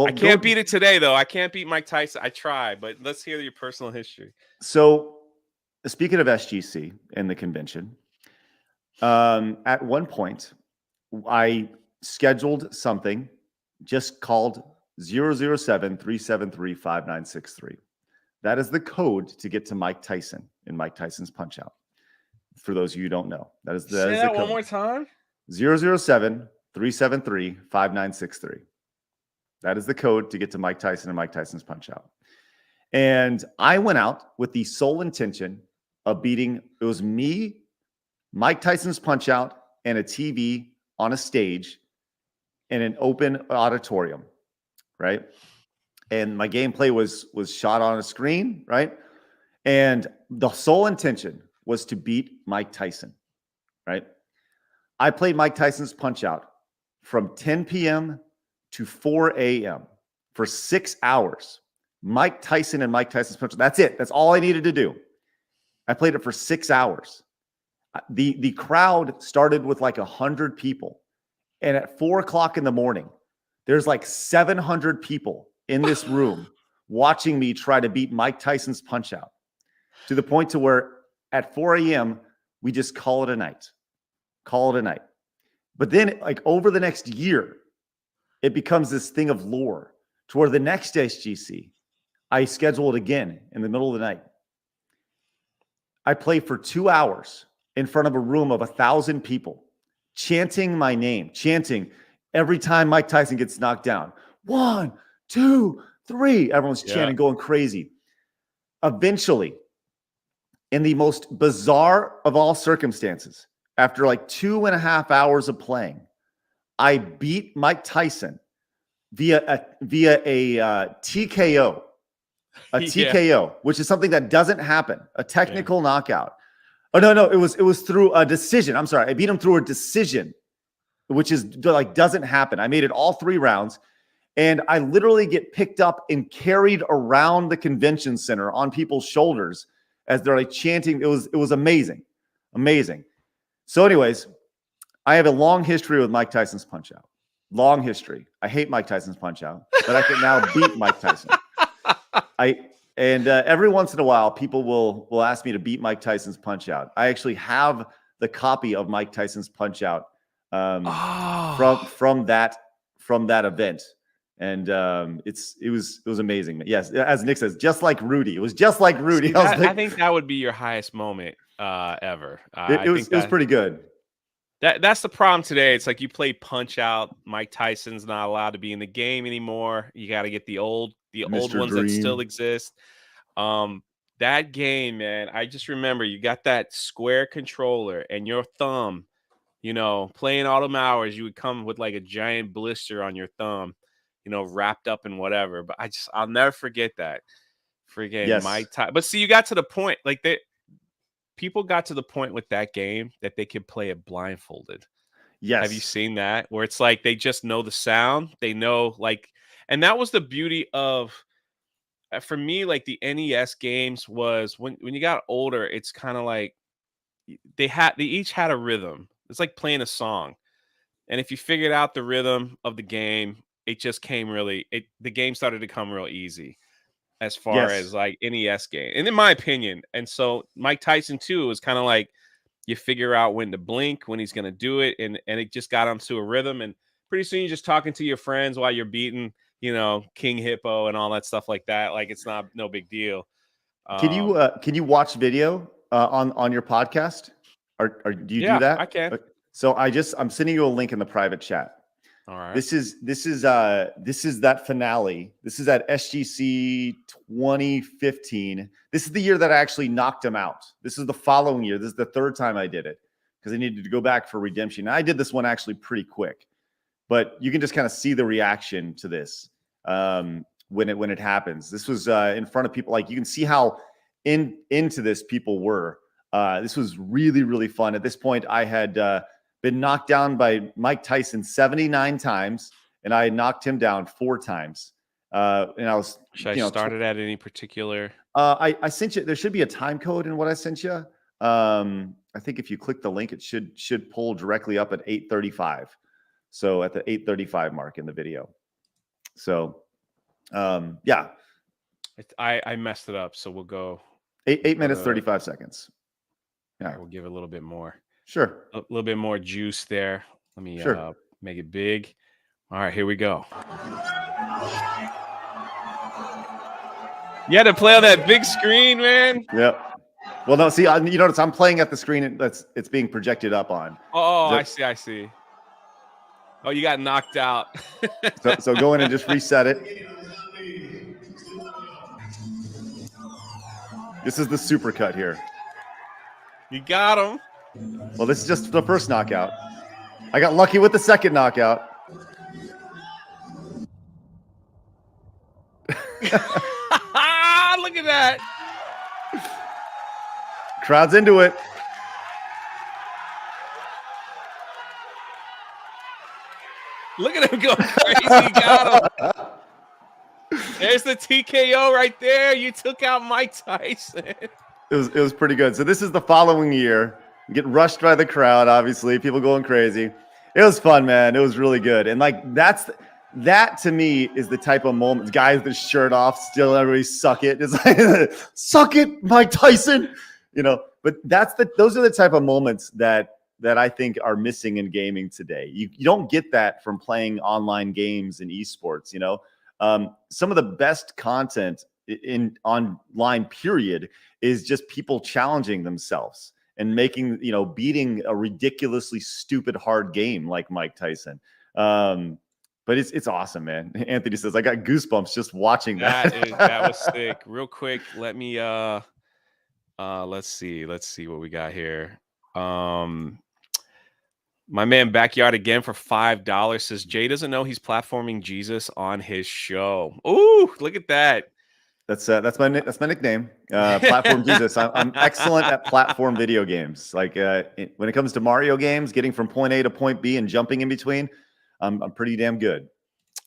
I can't beat it today, though. I can't beat Mike Tyson. I try, but let's hear your personal history. So, speaking of SGC and the convention, at one point, I scheduled something just called 007-373-5963. That is the code to get to Mike Tyson in Mike Tyson's Punch Out. For those of you who don't know, that is Say that one more time. 007-373-5963. That is the code to get to Mike Tyson and Mike Tyson's Punch Out. And I went out with the sole intention of beating. It was me, Mike Tyson's Punch Out, and a TV on a stage in an open auditorium, right? And my gameplay was shot on a screen, right? And the sole intention was to beat Mike Tyson, right? I played Mike Tyson's Punch Out from 10 p.m. to 4 a.m. for 6 hours. Mike Tyson and Mike Tyson's Punch Out. That's it. That's all I needed to do. I played it for 6 hours. The crowd started with like 100 people. And at 4 o'clock in the morning, there's like 700 people in this room watching me try to beat Mike Tyson's Punch Out, to the point to where at 4 a.m., we just call it a night. Call it a night. But then, like, over the next year, it becomes this thing of lore to where the next SGC, I schedule it again in the middle of the night. I play for 2 hours in front of a room of 1,000 people, chanting my name, chanting every time Mike Tyson gets knocked down. 1, 2, 3. Everyone's chanting, going crazy. Eventually, in the most bizarre of all circumstances, after like 2.5 hours of playing, I beat Mike Tyson via a TKO. A TKO, which is something that doesn't happen. A technical knockout. Oh, no, it was through a decision. I'm sorry. I beat him through a decision, which is like doesn't happen. I made it all 3 rounds, and I literally get picked up and carried around the convention center on people's shoulders as they're like chanting. It was amazing. Amazing. So anyways, I have a long history with Mike Tyson's Punch Out. Long history. I hate Mike Tyson's Punch Out, but I can now beat Mike Tyson. Every once in a while, people will ask me to beat Mike Tyson's Punch Out. I actually have the copy of Mike Tyson's Punch Out from that event, and it was amazing. Yes, as Nick says, just like Rudy. It was just like Rudy. See, I think that would be your highest moment ever. It was pretty good. That's the problem today. It's like you play Punch Out. Mike Tyson's not allowed to be in the game anymore. You got to get the old ones that still exist. That game, man, I just remember you got that square controller and your thumb, playing Autumn Hours, you would come with like a giant blister on your thumb, wrapped up in whatever. But I'll never forget that. Mike Tyson. But see, you got to the point, like people got to the point with that game that they could play it blindfolded. Yes. Have you seen that? Where it's like they just know the sound. They know, like, and that was the beauty of, for me, like the NES games was when you got older, it's kind of like they each had a rhythm. It's like playing a song. And if you figured out the rhythm of the game, it just came the game started to come real easy as far as like NES game. And in my opinion, and so Mike Tyson too was kind of like you figure out when to blink, when he's going to do it. And it just got onto a rhythm. And pretty soon you're just talking to your friends while you're beating, King Hippo and all that stuff like that. Like it's no big deal. Can you watch video on your podcast? Or do you do that? I can. So I'm sending you a link in the private chat. All right. This is that finale. This is at SGC 2015. This is the year that I actually knocked him out. This is the following year. This is the 3rd time I did it because I needed to go back for redemption. I did this one actually pretty quick, but you can just kind of see the reaction to this when it happens. This was in front of people. Like you can see how into this people were. This was really, really fun. At this point, I had been knocked down by Mike Tyson 79 times, and I knocked him down 4 times. And I was, Should I start it at any particular? I sent you. There should be a time code in what I sent you. I think if you click the link, it should pull directly up at 8:35. So at the 8:35 mark in the video. So, yeah. I messed it up, so we'll go 8 minutes 35 seconds. Yeah, right, we'll give it a little bit more. Sure. A little bit more juice there. Let me Sure. make it big. All right, here we go. You had to play on that big screen, man. Yep. Well, no, see, you notice I'm playing at the screen it's being projected up on. Oh, I see. Oh, you got knocked out. so go in and just reset it. This is the supercut here. You got him. Well, this is just the first knockout. I got lucky with the second knockout. Look at that. Crowd's into it. Look at him go crazy. Got him. There's the TKO right there. You took out Mike Tyson. It was pretty good. So this is the following year. Get rushed by the crowd, obviously. People going crazy. It was fun, man. It was really good. And like that to me is the type of moment. Guys with their shirt off, still everybody suck it. It's like suck it, Mike Tyson. But those are the type of moments that I think are missing in gaming today. You don't get that from playing online games and esports. Some of the best content in online period is just people challenging themselves and making, beating a ridiculously stupid hard game like Mike Tyson. But it's awesome, man. Anthony says, I got goosebumps just watching that. That was sick. Real quick, let me let's see what we got here. My man Backyard again for $5 says Jay doesn't know he's platforming Jesus on his show. Ooh, look at that. That's my nickname. Platform Jesus. I'm excellent at platform video games. Like when it comes to Mario games, getting from point A to point B and jumping in between, I'm pretty damn good.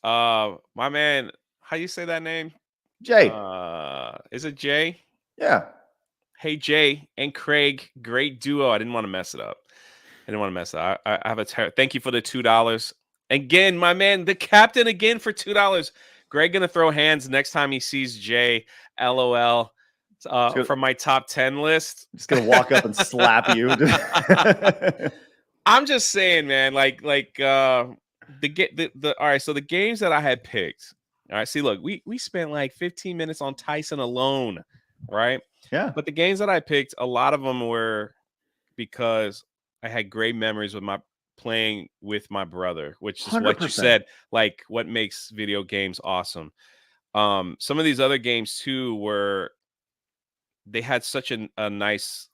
My man, how you say that name? Jay. Is it Jay? Yeah. Hey Jay and Craig, great duo. I didn't want to mess it up. I have a thank you for the $2. Again, my man, the captain again for $2. Greg gonna throw hands next time he sees Jay. LOL. From my top 10 list. Just gonna walk up and slap you. I'm just saying, man. Like all right. So the games that I had picked. All right. See, look, we spent like 15 minutes on Tyson alone, right? Yeah. But the games that I picked, a lot of them were because I had great memories with playing with my brother, which is 100%. What you said, like what makes video games awesome. Some of these other games too they had such a nice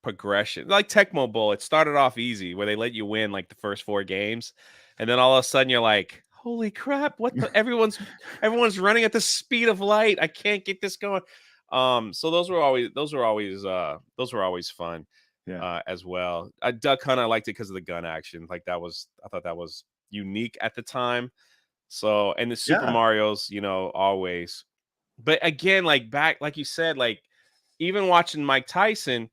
progression. Like Tecmo Bowl, it started off easy where they let you win like the first 4 games, and then all of a sudden you're like, holy crap, what the everyone's running at the speed of light. I can't get this going. So those were always fun. Yeah. As well. Duck Hunt, I liked it because of the gun action. Like I thought that was unique at the time. So, and the Super Marios, always. But again, like you said, like even watching Mike Tyson,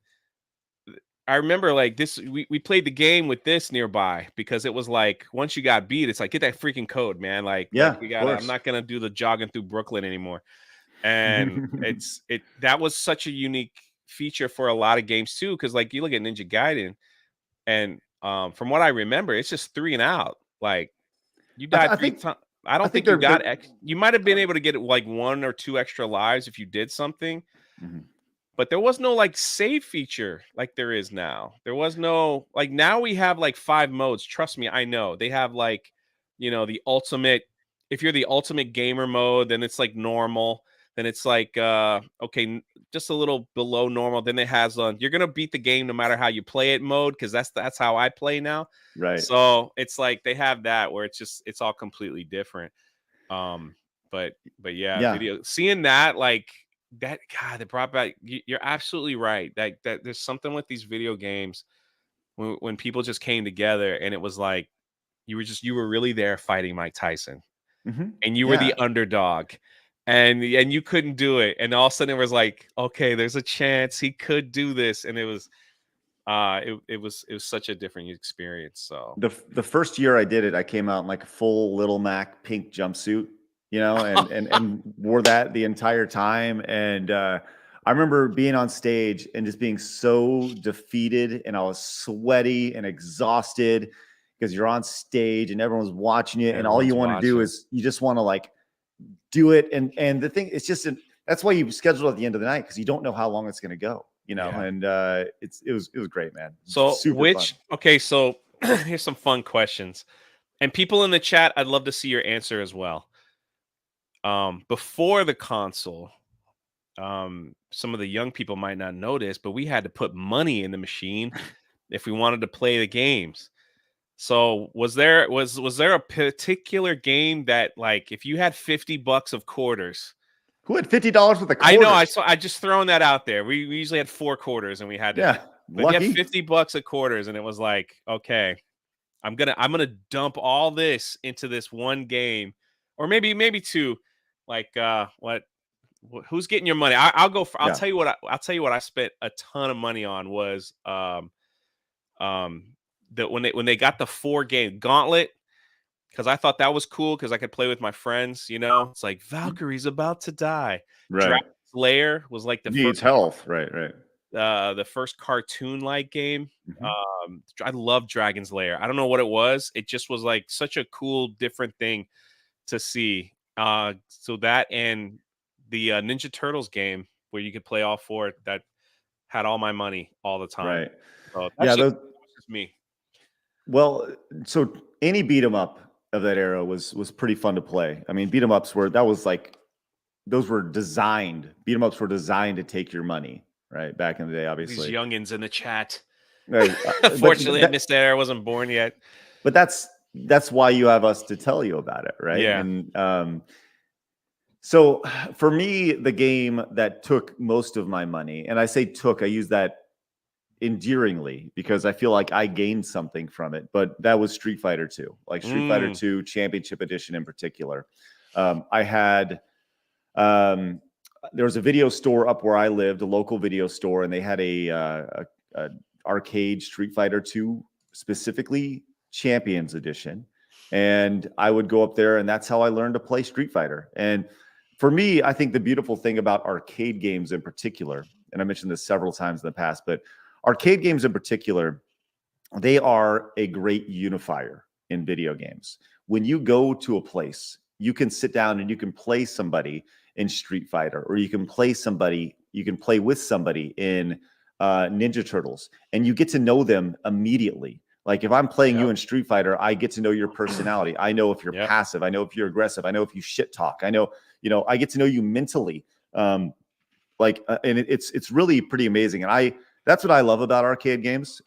I remember like this. We played the game with this nearby because it was like once you got beat, it's like get that freaking code, man. Like we got. I'm not gonna do the jogging through Brooklyn anymore. And that was such a unique feature for a lot of games too, because like you look at Ninja Gaiden, and from what I remember, it's just 3 and out. Like you died 3 times. I don't think you got you might have been able to get like 1 or 2 extra lives if you did something, but there was no like save feature like there is now. There was no like now we have like 5 modes. Trust me, I know they have like the ultimate. If you're the ultimate gamer mode, then it's like normal. Then it's like okay, just a little below normal. Then it has you're gonna beat the game no matter how you play it mode, because that's how I play now. Right. So it's like they have that where it's all completely different. But yeah, video seeing that like that, God, it brought back. You're absolutely right. That there's something with these video games when people just came together and it was like you were really there fighting Mike Tyson. and you were the underdog, and you couldn't do it, and all of a sudden it was like, okay, there's a chance he could do this, and it was such a different experience. So the first year I did it, I came out in like a full Little Mac pink jumpsuit, and wore that the entire time. And I remember being on stage and just being so defeated, and I was sweaty and exhausted because you're on stage and everyone's watching you, and all you want to do is you just want to like do it. And the thing, it's just that's why you schedule at the end of the night, because you don't know how long it's going to go. And it was great, man. So Super fun. So here's some fun questions, and people in the chat, I'd love to see your answer as well. Before the console, some of the young people might not know this, but we had to put money in the machine if we wanted to play the games. So was there a particular game that, like, if you had $50 of quarters? Who had $50 worth of quarters? I know. I just throwing that out there. We usually had 4 quarters, and we had to. But you had $50 of quarters, and it was like, okay, I'm gonna dump all this into this one game, or maybe 2. Like, who's getting your money? I'll go. I'll tell you what. I'll tell you what I spent a ton of money on was that when they got the 4-game Gauntlet. Because I thought that was cool, because I could play with my friends. It's like Valkyrie's about to die. Right. Dragon's Lair was like the needs health. Right. The first cartoon-like game. I love Dragon's Lair. I don't know what it was. It just was like such a cool, different thing to see. So that, and the Ninja Turtles game where you could play all 4, that had all my money all the time. Right. So that's just me. Well, so any beat 'em up of that era was pretty fun to play. I mean, beat 'em ups were designed. Beat 'em ups were designed to take your money, right? Back in the day, obviously. These youngins in the chat. Unfortunately, I missed that. I wasn't born yet. But that's why you have us to tell you about it, right? Yeah. And so for me, the game that took most of my money, and I say took, I use that endearingly because I feel like I gained something from it, but that was Street Fighter 2, like Street Fighter 2 Championship Edition in particular. I had there was a video store up where I lived, a local video store, and they had a arcade Street Fighter 2, specifically Champions Edition. And I would go up there, and that's how I learned to play Street Fighter. And for me, I think the beautiful thing about arcade games in particular, and I mentioned this several times in the past, but arcade games in particular, they are a great unifier in video games. When you go to a place, you can sit down and you can play somebody in Street Fighter, or you can play with somebody in Ninja Turtles, and you get to know them immediately. Like if I'm playing you in Street Fighter, I get to know your personality. I know if you're passive. I know if you're aggressive. I know if you shit talk. I know, I get to know you mentally. And it's really pretty amazing. And that's what I love about arcade games.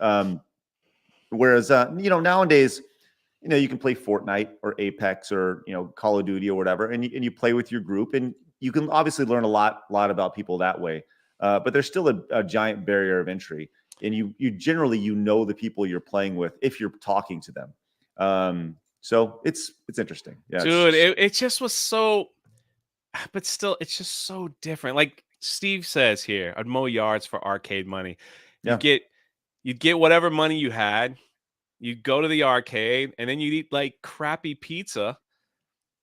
Whereas, nowadays, you can play Fortnite or Apex or, Call of Duty or whatever, and you play with your group, and you can obviously learn a lot about people that way. But there's still a giant barrier of entry, and you generally, the people you're playing with if you're talking to them. So it's interesting. Yeah, dude, it just was so, but still, it's just so different. Like Steve says here, I'd mow yards for arcade money. You'd get whatever money you had. You'd go to the arcade, and then you'd eat like crappy pizza,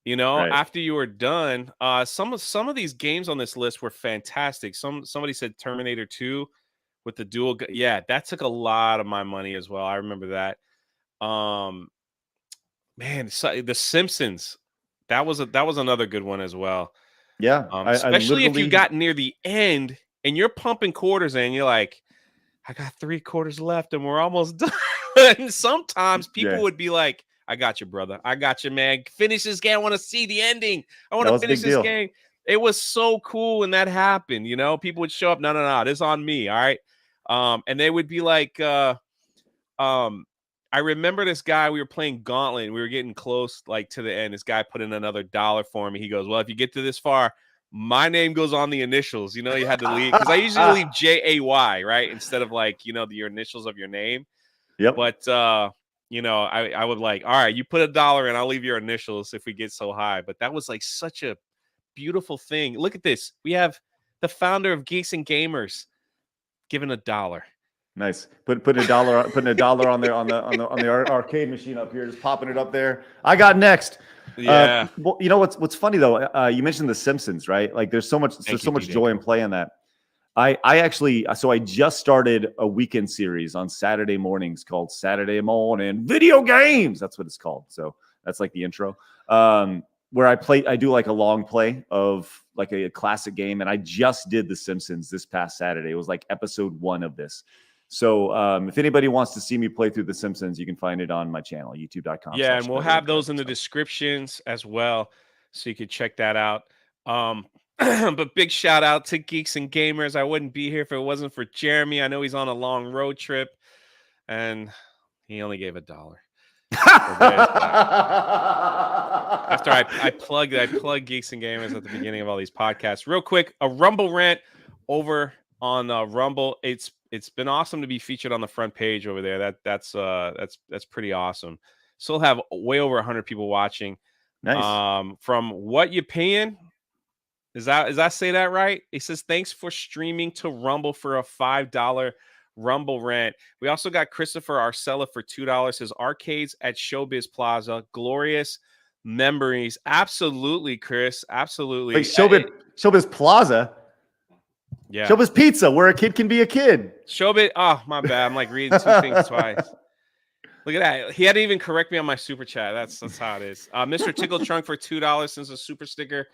after you were done. Some of these games on this list were fantastic. Somebody said Terminator 2 with the dual. Yeah, that took a lot of my money as well. I remember that. Man, The Simpsons. That was another good one as well. Yeah, especially if you got near the end and you're pumping quarters in, you're like, I got 3 quarters left and we're almost done. And sometimes people would be like, I got you, brother. I got you, man. Finish this game. I want to see the ending. I want to finish this game. It was so cool when that happened. People would show up. No, this is on me. All right. And they would be like, I remember this guy, we were playing Gauntlet, and we were getting close, like, to the end. This guy put in another $1 for me. He goes, well, if you get to this far, my name goes on the initials. You had to leave, because I usually leave JAY, right? Instead of, like, your initials of your name. Yep. But, I would like, all right, you put $1 and I'll leave your initials if we get so high. But that was like such a beautiful thing. Look at this. We have the founder of Geeks and Gamers giving $1. Nice. Putting $1 on the arcade machine up here, just popping it up there. I got next. Yeah. Well, what's funny though, you mentioned The Simpsons, right? Like there's so much joy in playing that. I just started a weekend series on Saturday mornings called Saturday Morning Video Games. That's what it's called. So that's like the intro. Where I do like a long play of like a classic game, and I just did The Simpsons this past Saturday. It was like episode 1 of this. So if anybody wants to see me play through The Simpsons, you can find it on my channel, youtube.com. Yeah, and we'll have those in the descriptions as well, so you can check that out. But big shout out to Geeks and Gamers. I wouldn't be here if it wasn't for Jeremy. I know he's on a long road trip, and he only gave $1. After I plug Geeks and Gamers at the beginning of all these podcasts. Real quick, a Rumble rant over on Rumble. It's been awesome to be featured on the front page over there. That's pretty awesome. Still have way over 100 people watching. Nice. From What You Paying? Is I say that right? It says thanks for streaming to Rumble for a $5 Rumble rant. We also got Christopher Arcella for $2. His arcades at Showbiz Plaza. Glorious memories. Absolutely, Chris. Absolutely. Wait, Showbiz Plaza? Yeah. Showbiz Pizza, where a kid can be a kid. Showbiz. Oh, my bad. I'm like reading 2 things twice. Look at that. He had to even correct me on my super chat. That's how it is. Mr. Tickle Trunk for $2 since a super sticker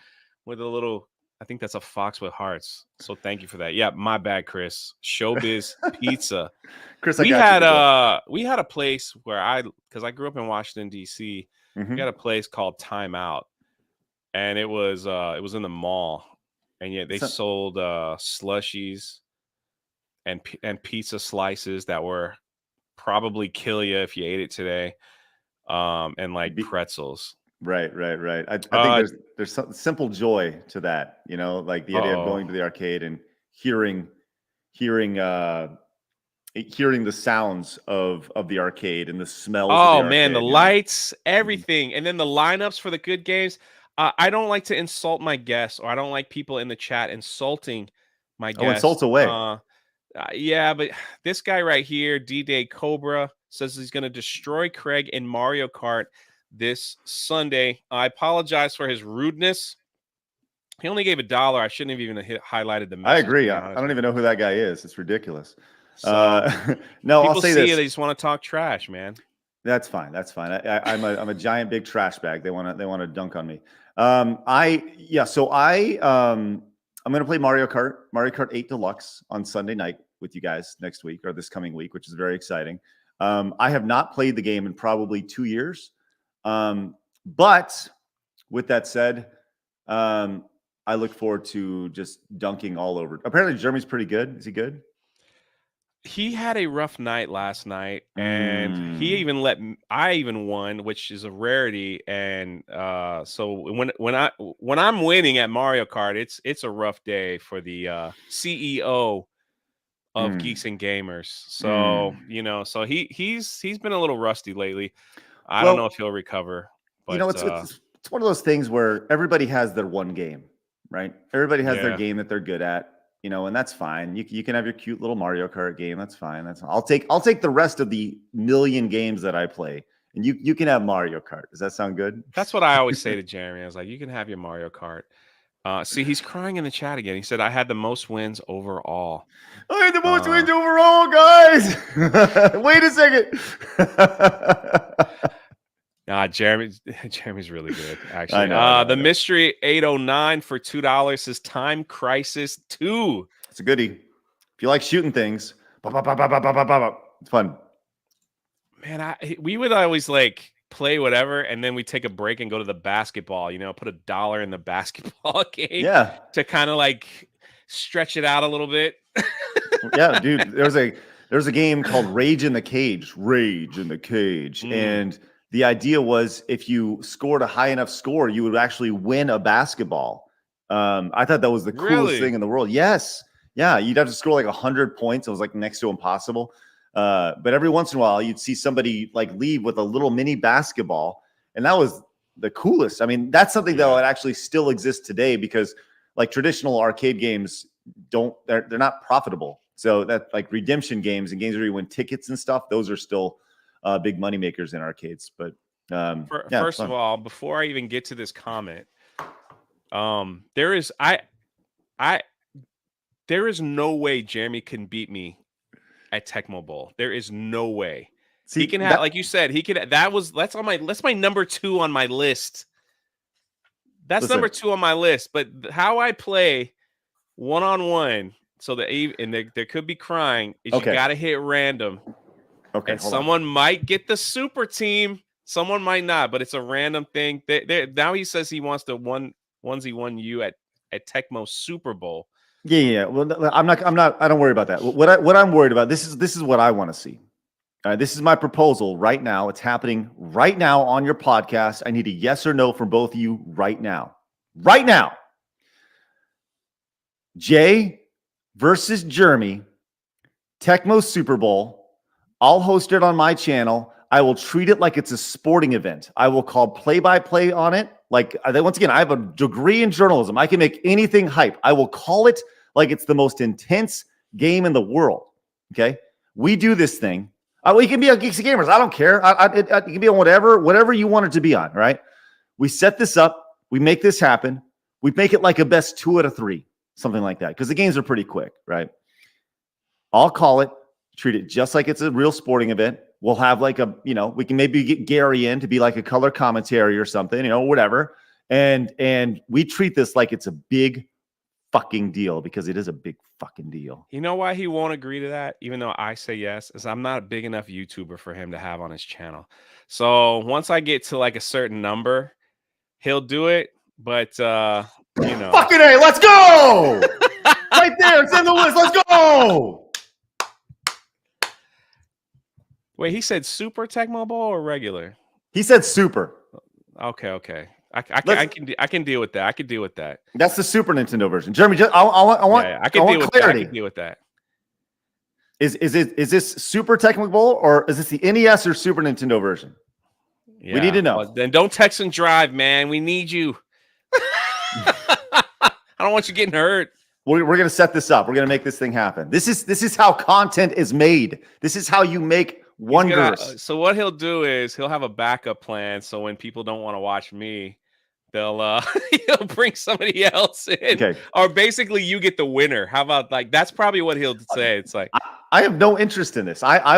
with a little, I think that's a fox with hearts. So thank you for that. Yeah, my bad, Chris. Showbiz Pizza. Chris, we had a place where because I grew up in Washington, D.C. Mm-hmm. We had a place called Time Out, and it was in the mall, and yet they sold slushies and pizza slices that were probably kill you if you ate it today, and like pretzels. Right. I think there's some simple joy to that, like the idea of going to the arcade and hearing the sounds of the arcade and the smells. Oh man, the lights, everything, and then the lineups for the good games. I don't like to insult my guests, or I don't like people in the chat insulting my guests. Oh, insult away. Yeah, but this guy right here, D-Day Cobra, says he's going to destroy Craig in Mario Kart this Sunday. I apologize for his rudeness. He only gave $1. I shouldn't have even highlighted the message. I agree. I don't even know who that guy is. It's ridiculous. So, no, I'll say this. They just want to talk trash, man. That's fine. I'm a giant big trash bag. They want to dunk on me. I'm going to play Mario Kart 8 Deluxe on Sunday night with you guys next week, or this coming week, which is very exciting. I have not played the game in probably 2 years. But with that said, I look forward to just dunking all over. Apparently Jeremy's pretty good. Is he good? He had a rough night last night, and I even won, which is a rarity. And so when I'm winning at Mario Kart, it's a rough day for the CEO of Geeks and Gamers. So so he's been a little rusty lately. I don't know if he'll recover. But, it's one of those things where everybody has their one game, right? Everybody has their game that they're good at. And that's fine. You can have your cute little Mario Kart game. That's fine. I'll take the rest of the million games that I play, and you can have Mario Kart. Does that sound good? That's what I always say to Jeremy. I was like, you can have your Mario Kart. See, he's crying in the chat again. He said, I had the most wins overall. I had the most wins overall, guys. Wait a second. Jeremy's really good, actually. I know. The Mystery 809 for $2 is Time Crisis 2. It's a goodie. If you like shooting things, it's fun. Man, we would always like play whatever, and then we take a break and go to the basketball. Put $1 in the basketball game. Yeah, to kind of like stretch it out a little bit. Yeah, dude. There's a game called Rage in the Cage. And the idea was if you scored a high enough score, you would actually win a basketball. I thought that was the coolest thing in the world. Yes. Yeah. You'd have to score like 100 points. It was like next to impossible. But every once in a while, you'd see somebody like leave with a little mini basketball, and that was the coolest. I mean, that's something that actually still exists today because like traditional arcade games they're not profitable. So that like redemption games and games where you win tickets and stuff, those are still big money makers in arcades. But first of all, before I even get to this comment, there is no way Jeremy can beat me at Tecmo Bowl. There is no way. See, he can have, like you said, that's my number 2 on my list. That's number 2 on my list. But how I play one-on-one, so that there could be crying, is you got to hit random. Okay. And someone might get the super team, someone might not, but it's a random thing. Now he says he wants to 1v1 you at Tecmo Super Bowl. Yeah. Well, I don't worry about that. What I'm worried about, this is what I want to see. This is my proposal right now. It's happening right now on your podcast. I need a yes or no from both of you right now. Right now. Jay versus Jeremy, Tecmo Super Bowl. I'll host it on my channel. I will treat it like it's a sporting event. I will call play-by-play on it. Like, once again, I have a degree in journalism. I can make anything hype. I will call it like it's the most intense game in the world. Okay? We do this thing. We can be on Geeks and Gamers. I don't care. It can be on whatever you want it to be on, right? We set this up. We make this happen. We make it like a best 2 out of 3, something like that, because the games are pretty quick, right? I'll call it, treat it just like it's a real sporting event. We'll have like we can maybe get Gary in to be like a color commentary or something, whatever. And we treat this like it's a big fucking deal, because it is a big fucking deal. You know why he won't agree to that, even though I say yes, is I'm not a big enough YouTuber for him to have on his channel. So once I get to like a certain number, he'll do it. But fucking A, let's go. Right there, it's in the list. Let's go. Wait, he said Super Tecmo Bowl or regular? He said Super. Okay. I can deal with that. I can deal with that. That's the Super Nintendo version. Jeremy, I want clarity. I can deal with that. Is this Super Tecmo Bowl, or is this the NES or Super Nintendo version? Yeah, we need to know. Well, then don't text and drive, man. We need you. I don't want you getting hurt. We're going to set this up. We're going to make this thing happen. This is how content is made. This is how you make wonders. So what he'll do is he'll have a backup plan. So when people don't want to watch me, he'll bring somebody else in. Okay. Or basically you get the winner. How about like, that's probably what he'll say. It's like, I have no interest in this. I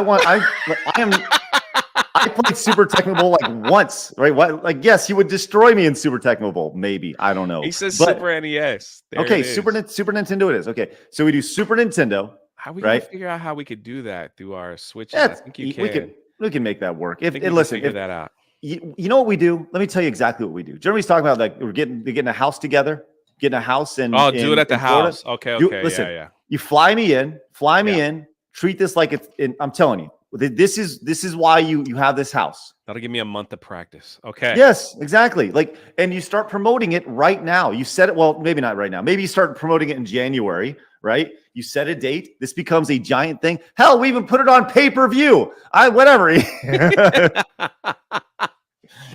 played Super Tecmo Bowl like once, right? What? Like, yes, he would destroy me in Super Tecmo Bowl. Maybe, I don't know. He says Super NES. Okay, Super Nintendo it is. Okay, so we do Super Nintendo. How we gonna figure out how we could do that through our Switches? Yeah, I think you can. We can make that work. Figure that out. You know what we do? Let me tell you exactly what we do. Jeremy's talking about like we're getting a house together, getting a house and do it at the house. Okay. Listen, yeah. You fly me in. Treat this like it's. I'm telling you. This is why you have this house. That'll give me a month of practice. Okay. Yes, exactly. Like, and you start promoting it right now. You set it. Well, maybe not right now. Maybe you start promoting it in January, right? You set a date. This becomes a giant thing. Hell, we even put it on pay-per-view. Whatever.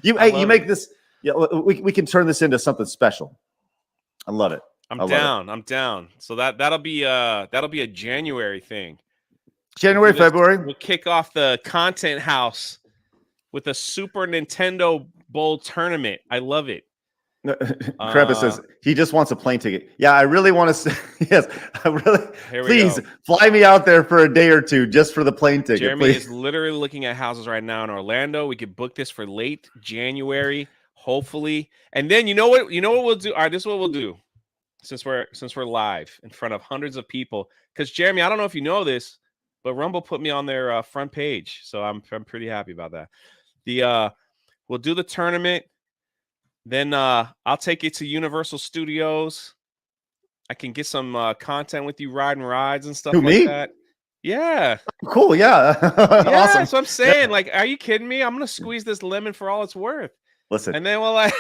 You make this. Yeah, we can turn this into something special. I love it. I'm down. So that'll be a January thing. February. We'll kick off the content house with a Super Nintendo Bowl tournament. I love it. Krampus says he just wants a plane ticket. Yeah, I really want to. Yes, I really. Please fly me out there for a day or two just for the plane ticket. Jeremy is literally looking at houses right now in Orlando. We could book this for late January, hopefully. And then you know what we'll do. All right, this is what we'll do. Since we're live in front of hundreds of people, because Jeremy, I don't know if you know this, but Rumble put me on their front page, so I'm pretty happy about that. We'll do the tournament, then I'll take you to Universal Studios. I can get some content with you riding rides and stuff that. Yeah, cool. Yeah, awesome. That's what I'm saying. Like, are you kidding me? I'm gonna squeeze this lemon for all it's worth. Listen, and then we'll like.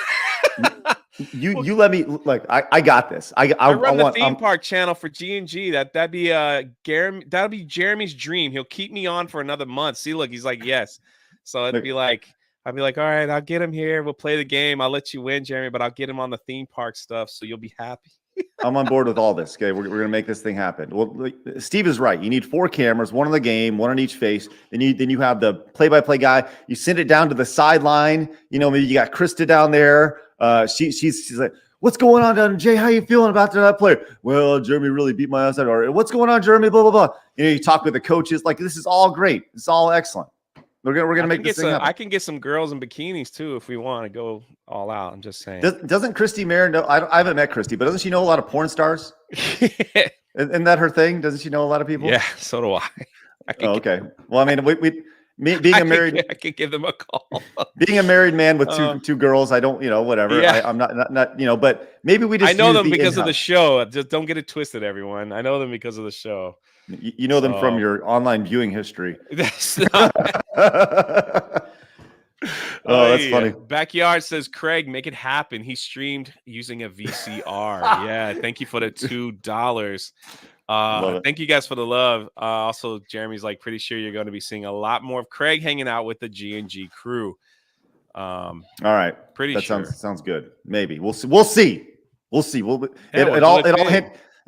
You let me like I got this. I run the want theme park channel for G&G. That'd be that'll be Jeremy's dream. He'll keep me on for another month. See, look, he's like, yes. So I'd be like, all right, I'll get him here. We'll play the game. I'll let you win, Jeremy, but I'll get him on the theme park stuff, so you'll be happy. I'm on board with all this. Okay, we're gonna make this thing happen. Well, Steve is right. You need 4 cameras, one on the game, one on each face. Then you have the play-by-play guy. You send it down to the sideline. You know, maybe you got Krista down there. She's like, what's going on down there, Jay? How you feeling about that player? Well, Jeremy really beat my ass out. Or what's going on, Jeremy? Blah blah blah. You know, you talk with the coaches. Like, this is all great. It's all excellent. We're gonna make this thing happen. I can get some girls in bikinis too if we want to go all out. I'm just saying. Doesn't Christy Mayer know? I haven't met Christy, but doesn't she know a lot of porn stars? Isn't that her thing? Doesn't she know a lot of people? Yeah, so do I. Okay. Well, I mean, being a married, I could give them a call. Being a married man with two girls, I don't, whatever. Yeah. I'm not, but maybe we just. I know them because of the show. Just don't get it twisted, everyone. I know them because of the show. You know them from your online viewing history. That's not. That's funny. Backyard says, Craig, make it happen. He streamed using a VCR. Yeah, thank you for the $2. Thank you guys for the love. Also, Jeremy's like, pretty sure you're going to be seeing a lot more of Craig hanging out with the G&G crew. All right, pretty sure. Sounds good. Maybe we'll see.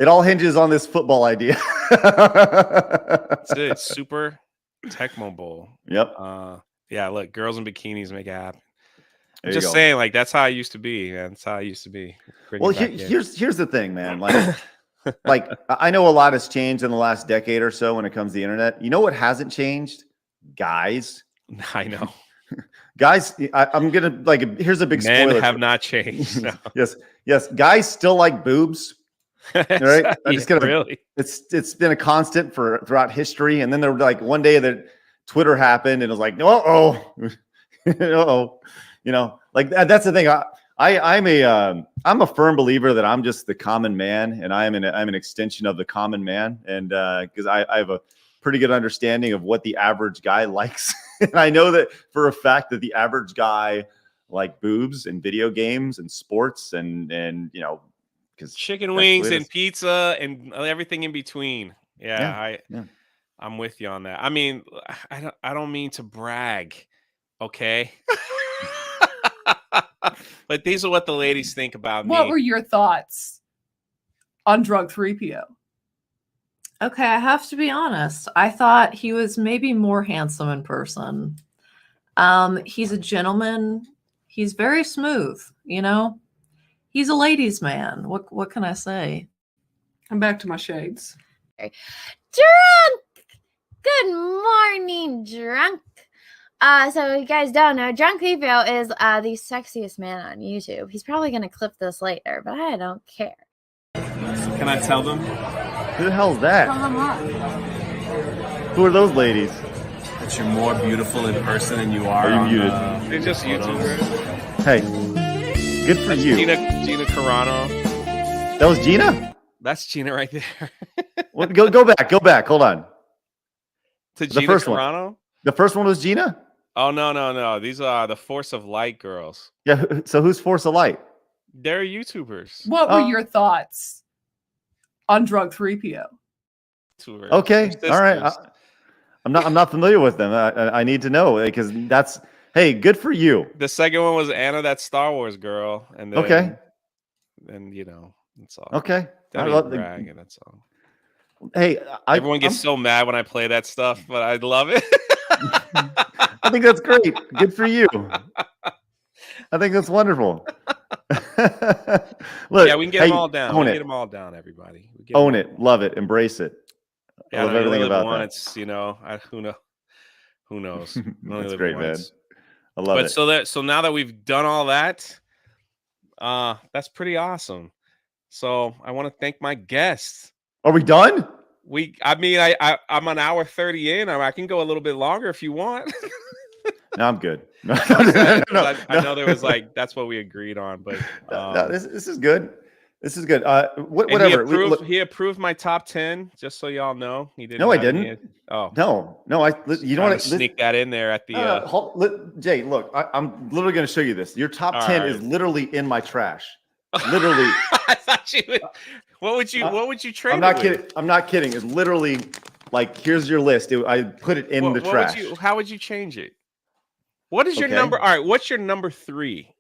It all hinges on this football idea. That's it. It's Super Tecmo Bowl. Yep. Yeah, look, girls in bikinis make it happen. I'm just saying, like, that's how I used to be, man. That's how I used to be. Well, here's the thing, man. Like, I know a lot has changed in the last decade or so when it comes to the internet. You know what hasn't changed? Guys. I know. Guys, I'm gonna here's a big spoiler. Men have not changed. No. Yes. Guys still like boobs. All right. I'm just gonna really. It's been a constant throughout history. And then there were like one day that Twitter happened and it was like, like that's the thing. I'm a firm believer that I'm just the common man, and I'm an extension of the common man, and because I have a pretty good understanding of what the average guy likes, and I know that for a fact that the average guy like boobs and video games and sports and because chicken wings and pizza and everything in between. I'm with you on that. I mean, I don't mean to brag, okay? But these are what the ladies think about me. What were your thoughts on Drug 3PO? Okay, I have to be honest. I thought he was maybe more handsome in person. He's a gentleman. He's very smooth, He's a ladies' man. What can I say? I'm back to my shades. Drunk! Good morning, Drunk. So you guys don't know, Drunk 3PO is the sexiest man on YouTube. He's probably going to clip this later, but I don't care. Can I tell them? Who the hell's that? Who are those ladies? That you're more beautiful in person than you are. Are you muted? They're just YouTubers. Hey, good for you. Gina Carano. That was Gina? That's Gina right there. Well, go back. Hold on. To Gina Carano? The first one was Gina? Oh, no. These are the Force of Light girls. Yeah, so who's Force of Light? They're YouTubers. What were your thoughts on Drug 3PO? Okay, all right. I'm not familiar with them. I need to know because that's good for you. The second one was Anna, that Star Wars girl, and then, okay, and that's all. Okay, brag, and that's all. Hey, everyone gets so mad when I play that stuff, but I love it. I think that's great. Good for you. I think that's wonderful. Look, yeah, we can get them all down. Get them all down, everybody. Own it, love it, embrace it. Yeah, I love everything about that. It's who knows? That's great, man. I love it. So now that we've done all that, that's pretty awesome. So I want to thank my guests. Are we done? I'm an hour 30 in. I can go a little bit longer if you want. No, I'm good. No. I know there was that's what we agreed on, but this is good. This is good. And Whatever. He approved my top 10. Just so y'all know, he didn't. No, I have didn't. any- Oh No. You don't want to sneak that in there at the. Jay, look, I'm literally going to show you this. Your top All 10 right. is literally in my trash. Literally. I thought you would. What would you trade? I'm not kidding. I'm not kidding. It's literally like, here's your list. I put it in the trash. How would you change it? What is your number? All right, what's your number 3?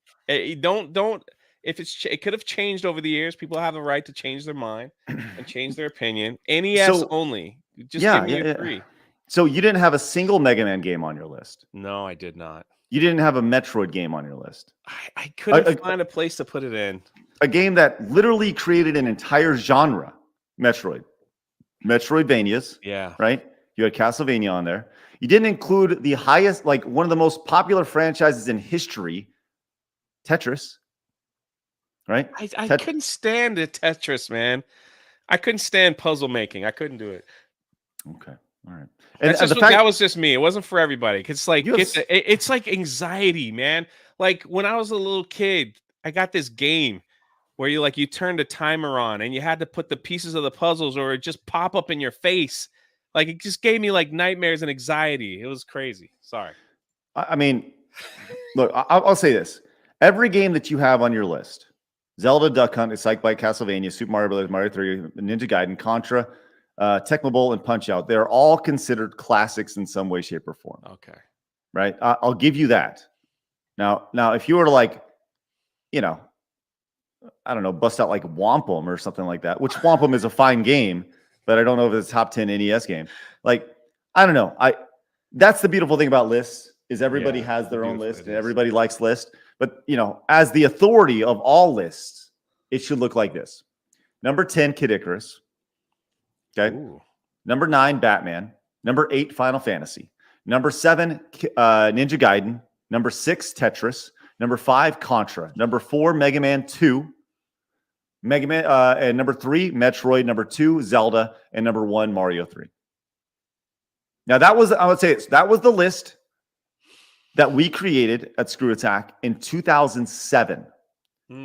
Don't. If it could have changed over the years. People have the right to change their mind and change their opinion. NES only. Just give me your 3. So you didn't have a single Mega Man game on your list. No, I did not. You didn't have a Metroid game on your list. I couldn't find a place to put it in. A game that literally created an entire genre. Metroidvanias. Yeah. Right? You had Castlevania on there. You didn't include the highest, like one of the most popular franchises in history, Tetris. Right? I couldn't stand the Tetris, man. I couldn't stand puzzle making. I couldn't do it. Okay. All right. And that was just me. It wasn't for everybody. It's like it's like anxiety, man. Like when I was a little kid, I got this game where you turned a timer on and you had to put the pieces of the puzzles or it just pop up in your face. Like it just gave me like nightmares and anxiety. It was crazy. Sorry. I mean, look, I'll say this. Every game that you have on your list, Zelda, Duck Hunt, Psych Bite, Castlevania, Super Mario Bros., Mario 3, Ninja Gaiden, Contra, Tecmo Bowl, and Punch Out, they're all considered classics in some way, shape, or form. Okay. Right? I'll give you that. Now, if you were to I don't know, bust out like Wampum or something like that, which Wampum is a fine game, but I don't know if it's a top 10 NES game. Like, I don't know. That's the beautiful thing about lists is everybody has their own list and everybody likes lists. But, as the authority of all lists, it should look like this. Number 10, Kid Icarus. Okay. Ooh. Number 9, Batman. Number 8, Final Fantasy. Number 7, Ninja Gaiden. Number 6, Tetris. Number 5, Contra. Number 4, Mega Man 2. And number 3, Metroid. Number 2, Zelda. And number 1, Mario 3. Now, that was the list that we created at Screw Attack in 2007,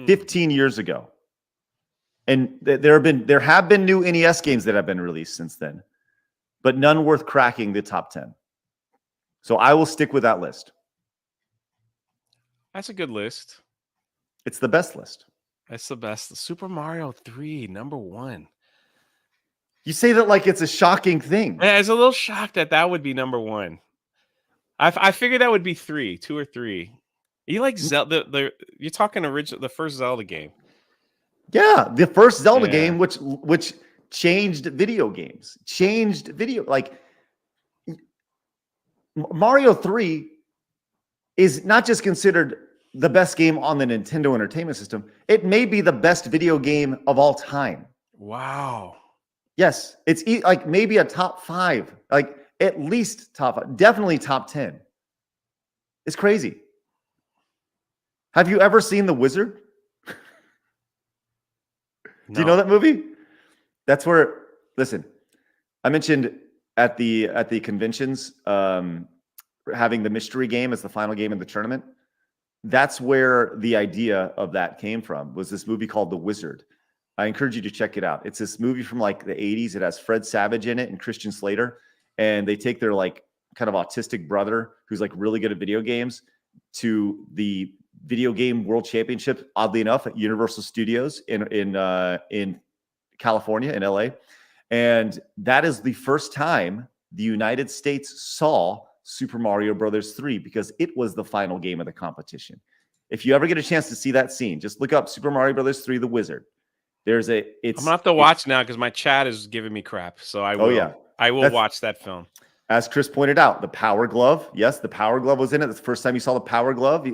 15 years ago. And there have been new NES games that have been released since then, but none worth cracking the top 10. So I will stick with that list. That's a good list. It's the best list. That's the best. Super Mario 3, number 1. You say that like it's a shocking thing. Yeah, I was a little shocked that would be number 1. I figured that would be 2 or 3. You like Zelda? You're talking the first Zelda game. Yeah, the first Zelda game, which changed video games. Like Mario 3 is not just considered the best game on the Nintendo Entertainment System. It may be the best video game of all time. Wow. Yes, it's like maybe a top 5, like at least top 5, definitely top 10. It's crazy. Have you ever seen The Wizard? Do you know that movie? That's where, listen, I mentioned at the conventions having the mystery game as the final game in the tournament. That's where the idea of that came from, was this movie called The Wizard. I encourage you to check it out. It's this movie from like the 80s. It has Fred Savage in it and Christian Slater. And they take their like kind of autistic brother who's like really good at video games to the video game world championship, oddly enough, at Universal Studios in California, in LA. And that is the first time the United States saw Super Mario Brothers 3 because it was the final game of the competition. If you ever get a chance to see that scene, just look up Super Mario Brothers 3, The Wizard. I'm gonna have to watch now because my chat is giving me crap. So I will. Oh, yeah. I will watch that film. As Chris pointed out, the Power Glove. Yes, the Power Glove was in it. That's the first time you saw the Power Glove.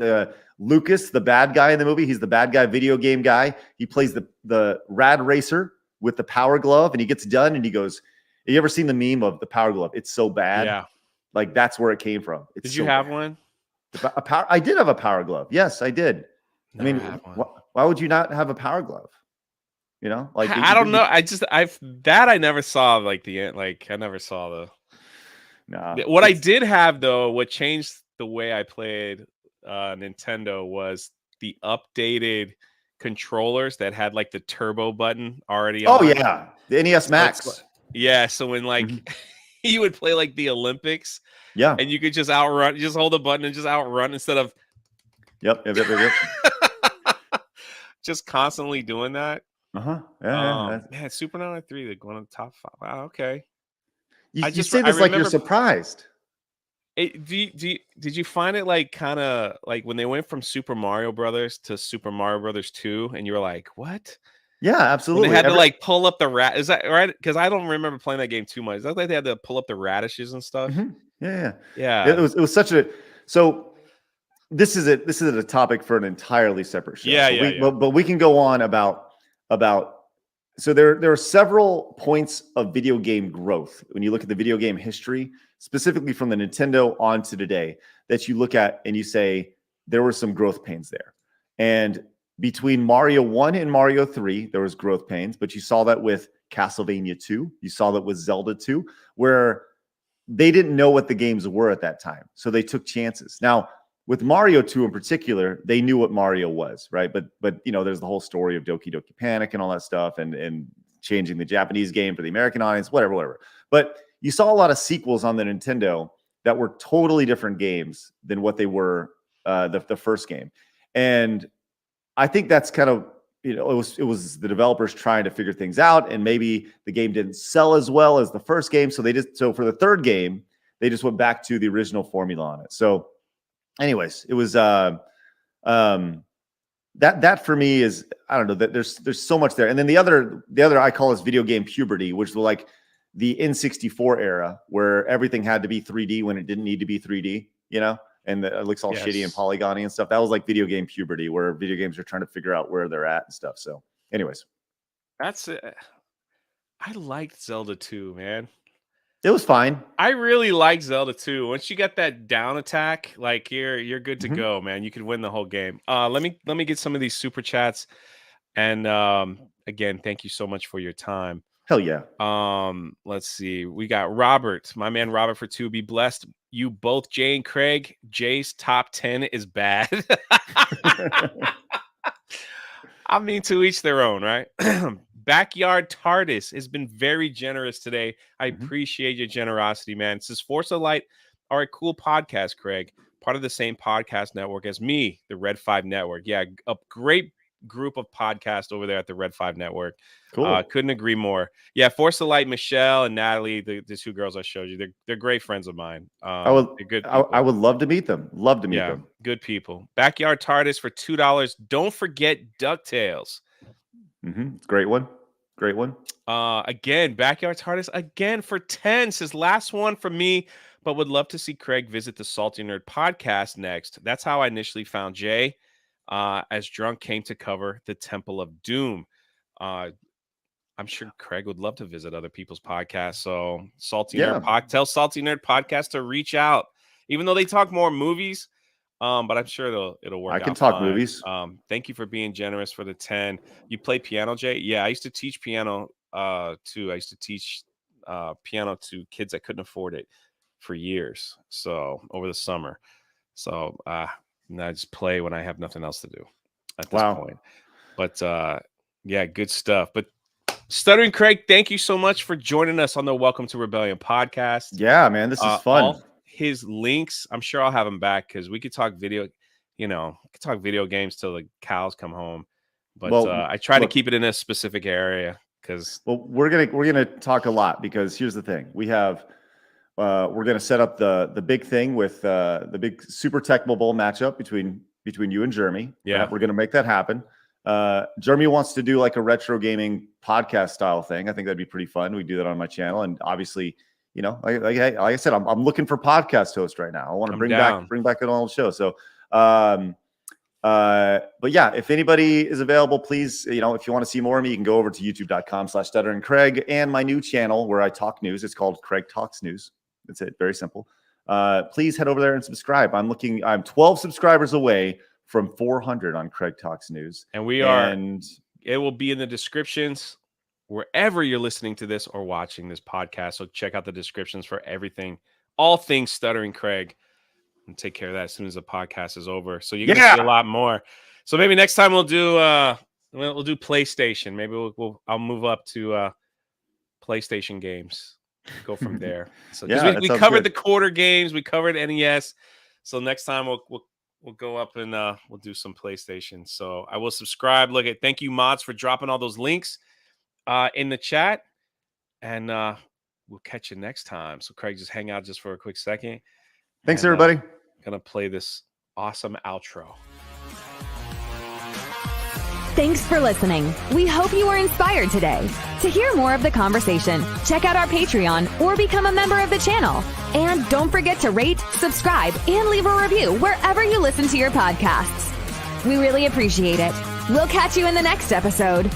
Lucas, the bad guy in the movie, he's the bad guy video game guy. He plays the rad racer with the Power Glove, and he gets done, and he goes, "Have you ever seen the meme of the Power Glove? It's so bad." Yeah. Like that's where it came from. Did you have one? I did have a Power Glove. Yes, I did. Never I mean, why would you not have a Power Glove? You know, like I don't know. I never saw I never saw the. Nah, what I did have though, what changed the way I played Nintendo was the updated controllers that had like the turbo button already Oh on. yeah, the NES Max. Yeah, so when like you would play like the Olympics, Yeah. and you could just outrun, just hold the button and just outrun instead of Yep. just constantly doing that. Yeah. Man, Super 993, they're going on the top 5. Wow, okay. You say this like you're surprised. Did you find it like kind of like when they went from Super Mario Brothers to Super Mario Brothers 2, and you were like, what? Yeah, absolutely. When they had to like pull up the rat. Is that right? Because I don't remember playing that game too much. Is that like they had to pull up the radishes and stuff? Yeah. Yeah. It was such a so. This is a topic for an entirely separate show. Yeah. But we can go on about. So there are several points of video game growth when you look at the video game history, specifically from the Nintendo on to today, that you look at and you say there were some growth pains there. And between Mario 1 and Mario 3, there was growth pains, but you saw that with Castlevania 2, you saw that with Zelda 2, where they didn't know what the games were at that time. So they took chances. Now, with Mario 2 in particular, they knew what Mario was, right? But there's the whole story of Doki Doki Panic and all that stuff, and changing the Japanese game for the American audience, whatever. But you saw a lot of sequels on the Nintendo that were totally different games than what they were the first game. And I think that's kind of, it was the developers trying to figure things out, and maybe the game didn't sell as well as the first game. So for the third game, they just went back to the original formula on it. So anyways, it was that for me is, I don't know, that there's so much there. And then the other I call this video game puberty, which was like the N64 era where everything had to be 3D when it didn't need to be 3D, and it looks all shitty and polygony and stuff. That was like video game puberty, where video games are trying to figure out where they're at and stuff. So anyways, that's it. I liked Zelda 2, man. It was fine. I really like Zelda 2. Once you get that down attack, like you're good to go, man. You could win the whole game. Let me get some of these super chats. And again, thank you so much for your time. Hell yeah. Let's see. We got Robert, my man Robert for 2. Be blessed. You both, Jay and Craig. Jay's top 10 is bad. I mean, to each their own, right? Backyard TARDIS has been very generous today. I appreciate your generosity, man. It says Forza Light are a cool podcast, Craig. Part of the same podcast network as me, the Red 5 Network. Yeah, a great group of podcasts over there at the Red 5 Network. Cool. Couldn't agree more. Yeah, Forza Light, Michelle and Natalie, the two girls I showed you, they're great friends of mine. They're good people. I would love to meet them. Love to meet them. Good people. Backyard TARDIS for $2. Don't forget DuckTales. Great one. Again, Backyard TARDIS again for 10. Says last one for me, but would love to see Craig visit the Salty Nerd podcast next. That's how I initially found Jay, as Drunk came to cover the Temple of Doom. I'm sure Craig would love to visit other people's podcasts. So tell Salty Nerd podcast to reach out, even though they talk more movies. But I'm sure it'll work out. I can talk movies. Thank you for being generous for the 10. You play piano, Jay? Yeah, I used to teach piano too. I used to teach piano to kids that couldn't afford it for years. So over the summer. So now I just play when I have nothing else to do at this point. But yeah, good stuff. But Stuttering Craig, thank you so much for joining us on the Welcome to Rebellion podcast. Yeah, man, this is fun. His links, I'm sure I'll have him back because we could talk video, video games till the cows come home. But I try to keep it in a specific area because we're gonna talk a lot, because here's the thing: we're gonna set up the big thing with the big Super Tecmo Bowl matchup between you and Jeremy. Yeah, we're gonna make that happen. Jeremy wants to do like a retro gaming podcast style thing. I think that'd be pretty fun. We do that on my channel, and obviously, like I said, I'm looking for podcast host right now. I want to bring back an old show. So, but yeah, if anybody is available, please, if you want to see more of me, you can go over to youtube.com/stutteringcraig and my new channel where I talk news. It's called Craig Talks News. That's it. Very simple. Please head over there and subscribe. I'm 12 subscribers away from 400 on Craig Talks News. And it will be in the descriptions wherever you're listening to this or watching this podcast. So check out the descriptions for everything, all things Stuttering Craig, and take care of that as soon as the podcast is over. So you're going to see a lot more. So maybe next time we'll do We'll do PlayStation. Maybe I'll move up to PlayStation games. Go from there. So we covered the quarter games, we covered NES. So next time we'll go up and we'll do some PlayStation. So I will subscribe. Thank you, mods, for dropping all those links in the chat, and we'll catch you next time. So Craig, just hang out just for a quick second. Thanks, everybody. Gonna play this awesome outro. Thanks for listening. We hope you were inspired today. To hear more of the conversation, check out our Patreon or become a member of the channel. And don't forget to rate, subscribe, and leave a review wherever you listen to your podcasts. We really appreciate it. We'll catch you in the next episode.